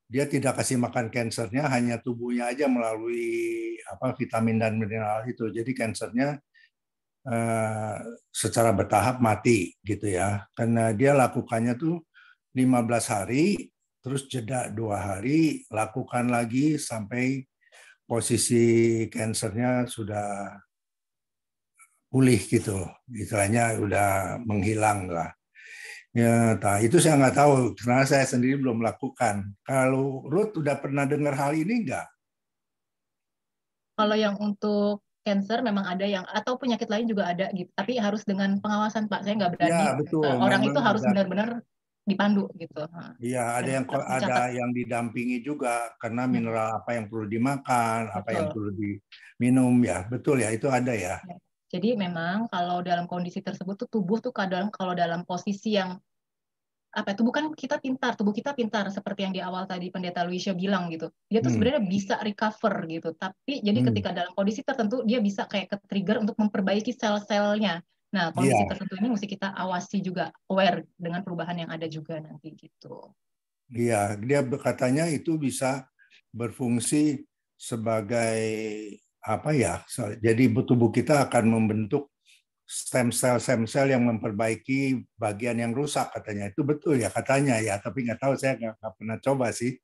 dia tidak kasih makan kansernya, hanya tubuhnya aja melalui vitamin dan mineral itu. Jadi kansernya secara bertahap mati gitu ya. Karena dia lakukannya tuh 15 hari, terus jeda 2 hari, lakukan lagi sampai posisi kansernya sudah pulih gitu, istilahnya udah menghilang lah. Ya, itu saya nggak tahu, karena saya sendiri belum melakukan. Kalau Ruth udah pernah dengar hal ini nggak? Kalau yang untuk cancer memang ada yang, atau penyakit lain juga ada gitu, tapi harus dengan pengawasan Pak. Saya nggak berani. Ya betul. Orang itu harus benar-benar dipandu gitu. Iya, ada yang didampingi juga karena mineral apa yang perlu dimakan, apa yang perlu diminum ya, betul ya, itu ada ya. Jadi memang kalau dalam kondisi tersebut tuh tubuh tuh kadang kalau dalam posisi yang tubuh kita pintar seperti yang di awal tadi Pendeta Luisya bilang gitu. Dia tuh sebenarnya bisa recover gitu. Tapi jadi ketika dalam kondisi tertentu dia bisa kayak ke-trigger untuk memperbaiki sel-selnya. Nah, kondisi tertentu ini mesti kita awasi juga, aware dengan perubahan yang ada juga nanti gitu. Iya, dia katanya itu bisa berfungsi sebagai jadi tubuh kita akan membentuk stem cell yang memperbaiki bagian yang rusak katanya. Itu betul ya katanya ya, tapi nggak tahu, saya nggak pernah coba sih.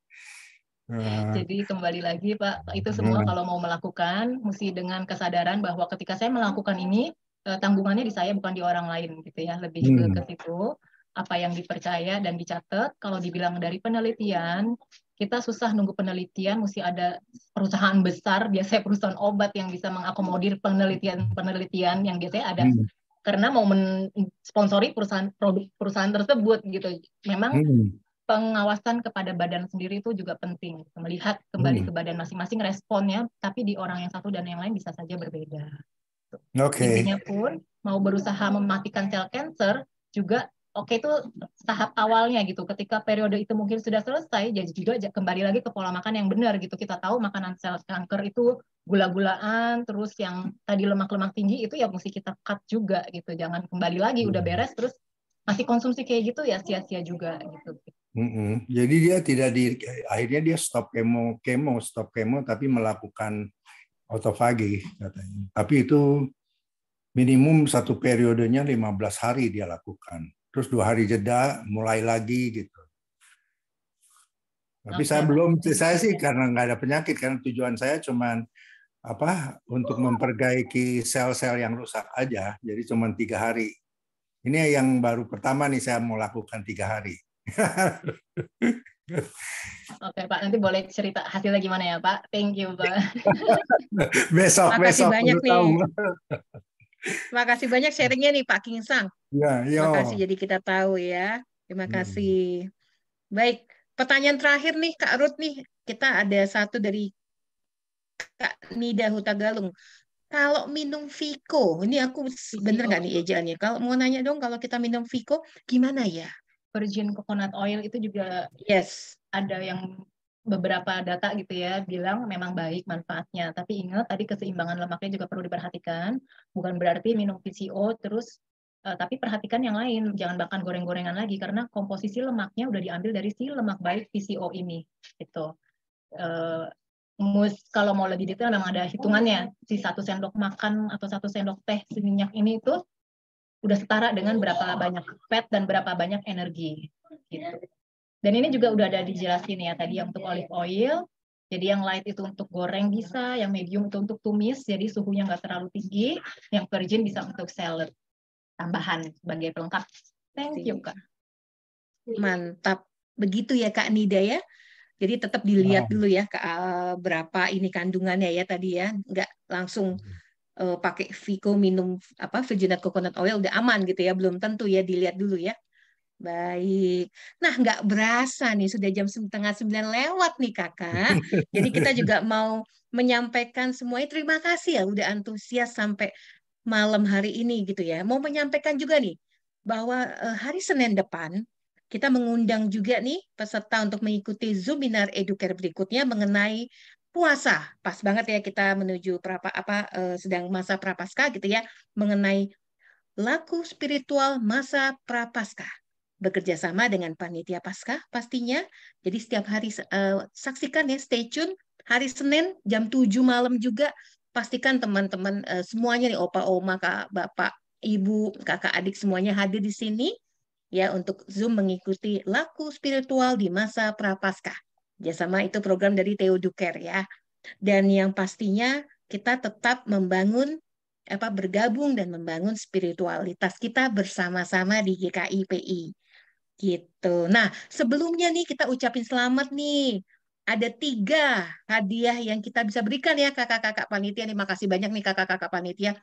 Jadi kembali lagi Pak, itu semua kalau mau melakukan mesti dengan kesadaran bahwa ketika saya melakukan ini tanggungannya di saya bukan di orang lain gitu ya, lebih ke situ. Apa yang dipercaya dan dicatat, kalau dibilang dari penelitian, kita susah nunggu penelitian, mesti ada perusahaan besar, biasanya perusahaan obat yang bisa mengakomodir penelitian yang biasanya ada, karena mau mensponsori produk perusahaan tersebut gitu. Memang pengawasan kepada badan sendiri itu juga penting, melihat kembali ke badan masing-masing responnya, tapi di orang yang satu dan yang lain bisa saja berbeda. Intinya pun mau berusaha mematikan sel kanker juga itu tahap awalnya gitu. Ketika periode itu mungkin sudah selesai, jadi juga kembali lagi ke pola makan yang benar gitu. Kita tahu makanan sel kanker itu gula-gulaan, terus yang tadi lemak-lemak tinggi itu ya mesti kita cut juga gitu. Jangan kembali lagi udah beres terus masih konsumsi kayak gitu ya sia-sia juga gitu. Jadi dia akhirnya dia stop kemo tapi melakukan autofagi katanya. Tapi itu minimum satu periodenya 15 hari dia lakukan. Terus 2 hari jeda, mulai lagi gitu. Tapi saya sih karena nggak ada penyakit, karena tujuan saya cuman untuk memperbaiki sel-sel yang rusak aja. Jadi cuman 3 hari. Ini yang baru pertama nih saya mau lakukan 3 hari. Oke Pak, nanti boleh cerita hasilnya gimana ya Pak? Thank you Pak. Besok banyak nih. Makasih banyak sharingnya nih Pak Kingsang. Ya, makasih, jadi kita tahu ya. Terima kasih. Baik, pertanyaan terakhir nih Kak Ruth nih. Kita ada satu dari Kak Nida Hutagalung. Kalau minum Vico, ini aku bener nggak nih ejaannya? Kalau mau nanya dong, kalau kita minum Vico, gimana ya? Virgin coconut oil itu juga ada yang beberapa data gitu ya bilang memang baik manfaatnya, tapi ingat tadi keseimbangan lemaknya juga perlu diperhatikan, bukan berarti minum PCO terus tapi perhatikan yang lain, jangan makan goreng-gorengan lagi karena komposisi lemaknya udah diambil dari si lemak baik PCO ini gitu. Kalau mau lebih detail memang ada hitungannya, si 1 sendok makan atau 1 sendok teh minyak ini itu udah setara dengan berapa banyak fat dan berapa banyak energi gitu. Dan ini juga udah ada dijelasin ya tadi yang untuk olive oil Jadi yang light itu untuk goreng bisa, yang medium itu untuk tumis, jadi suhunya nggak terlalu tinggi, yang virgin bisa untuk salad tambahan sebagai pelengkap. Thank you, Kak. Mantap. Begitu ya Kak Nida ya. Jadi tetap dilihat dulu ya berapa ini kandungannya ya tadi ya. Nggak langsung pakai Vico minum virgin coconut oil udah aman gitu ya. Belum tentu ya, dilihat dulu ya. Baik. Nah, nggak berasa nih sudah jam 8:30 lewat nih Kakak. Jadi kita juga mau menyampaikan semuanya terima kasih ya udah antusias sampai malam hari ini gitu ya. Mau menyampaikan juga nih bahwa hari Senin depan kita mengundang juga nih peserta untuk mengikuti Zoom Webinar Educare berikutnya mengenai puasa. Pas banget ya kita menuju sedang masa Prapaskah gitu ya, mengenai laku spiritual masa Prapaskah. Bekerja sama dengan panitia Paskah pastinya. Jadi setiap hari saksikan ya, stay tune. Hari Senin jam 7 malam juga pastikan teman-teman semuanya nih, opa, oma, kak, bapak, ibu, kakak, adik semuanya hadir di sini ya untuk Zoom mengikuti laku spiritual di masa Prapaskah. Kerjasama itu program dari Theoducare ya. Dan yang pastinya kita tetap bergabung dan membangun spiritualitas kita bersama-sama di GKI PI. Gitu. Nah, sebelumnya nih kita ucapin selamat nih. Ada 3 hadiah yang kita bisa berikan ya kakak-kakak panitia nih. Makasih banyak nih kakak-kakak panitia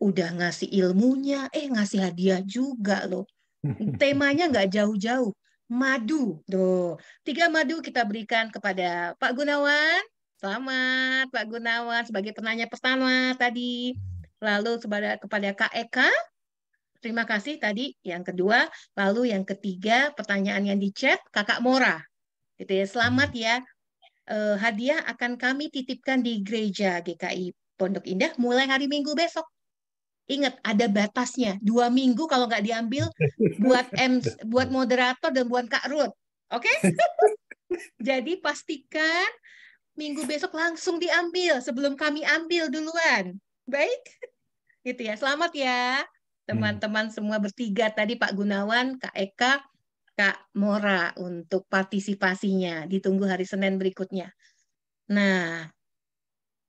udah ngasih ilmunya, ngasih hadiah juga loh. Temanya nggak jauh-jauh, madu. Tuh, 3 madu kita berikan kepada Pak Gunawan. Selamat Pak Gunawan sebagai penanya pertama tadi. Lalu kepada Kak Eka. Terima kasih tadi yang kedua, lalu yang ketiga pertanyaan yang di chat Kakak Mora. Gitu ya. Selamat ya. Hadiah akan kami titipkan di gereja GKI Pondok Indah mulai hari Minggu besok. Ingat ada batasnya. 2 minggu kalau nggak diambil buat moderator dan buat Kak Ruth. Oke? Jadi pastikan minggu besok langsung diambil sebelum kami ambil duluan. Baik? Gitu ya. Selamat ya. Teman-teman semua bertiga tadi Pak Gunawan, Kak Eka, Kak Mora untuk partisipasinya. Ditunggu hari Senin berikutnya. Nah,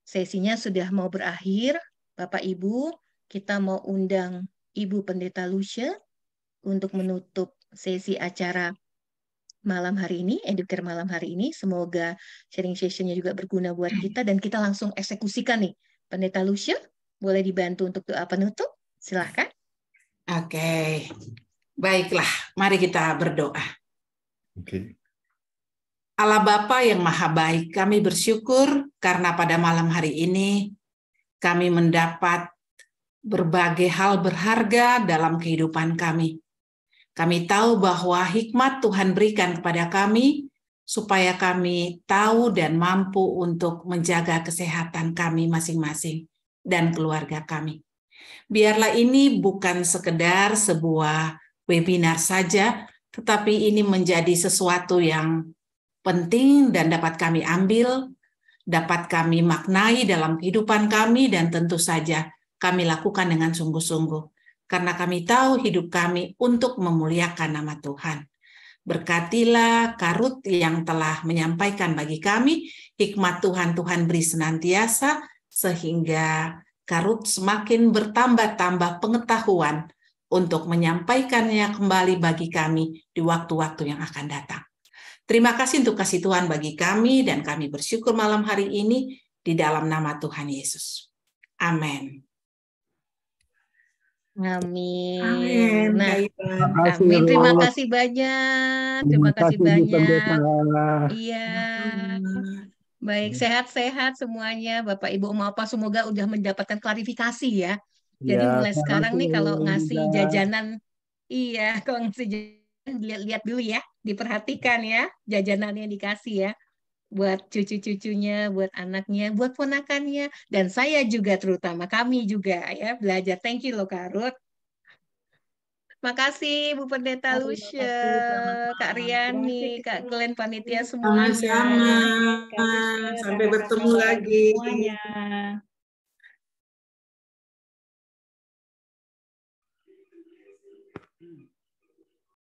sesinya sudah mau berakhir. Bapak Ibu, kita mau undang Ibu Pendeta Lucia untuk menutup sesi acara malam hari ini, Educare malam hari ini. Semoga sharing sessionnya juga berguna buat kita dan kita langsung eksekusikan nih. Pendeta Lucia, boleh dibantu untuk doa penutup? Silahkan. Oke, baiklah, mari kita berdoa. Oke. Allah Bapa yang Maha Baik, kami bersyukur karena pada malam hari ini kami mendapat berbagai hal berharga dalam kehidupan kami. Kami tahu bahwa hikmat Tuhan berikan kepada kami supaya kami tahu dan mampu untuk menjaga kesehatan kami masing-masing dan keluarga kami. Biarlah ini bukan sekedar sebuah webinar saja, tetapi ini menjadi sesuatu yang penting dan dapat kami ambil, dapat kami maknai dalam kehidupan kami, dan tentu saja kami lakukan dengan sungguh-sungguh. Karena kami tahu hidup kami untuk memuliakan nama Tuhan. Berkatilah Karut yang telah menyampaikan bagi kami, hikmat Tuhan beri senantiasa, sehingga Karut semakin bertambah-tambah pengetahuan untuk menyampaikannya kembali bagi kami di waktu-waktu yang akan datang. Terima kasih untuk kasih Tuhan bagi kami, dan kami bersyukur malam hari ini di dalam nama Tuhan Yesus. Amin. Amin. Nah, Makasih, amin. Terima Ruth. kasih banyak. Terima kasih Bu banyak. Pendeta. Iya. Baik, sehat-sehat semuanya. Bapak, Ibu, Om, Opa, semoga udah mendapatkan klarifikasi ya. Jadi Ya, mulai sekarang nih kalau ngasih juga. jajanan, kalau ngasih jajanan, lihat-lihat dulu ya. Diperhatikan ya, jajanan yang dikasih ya. Buat cucu-cucunya, buat anaknya, buat ponakannya. Dan saya juga terutama, kami juga ya belajar. Thank you loh Kak Ruth. Makasih Bu Pendeta Lucia, Kak Riani, Kak Glenn, panitia semuanya. Sama-sama. Sampai bertemu lagi. Semuanya.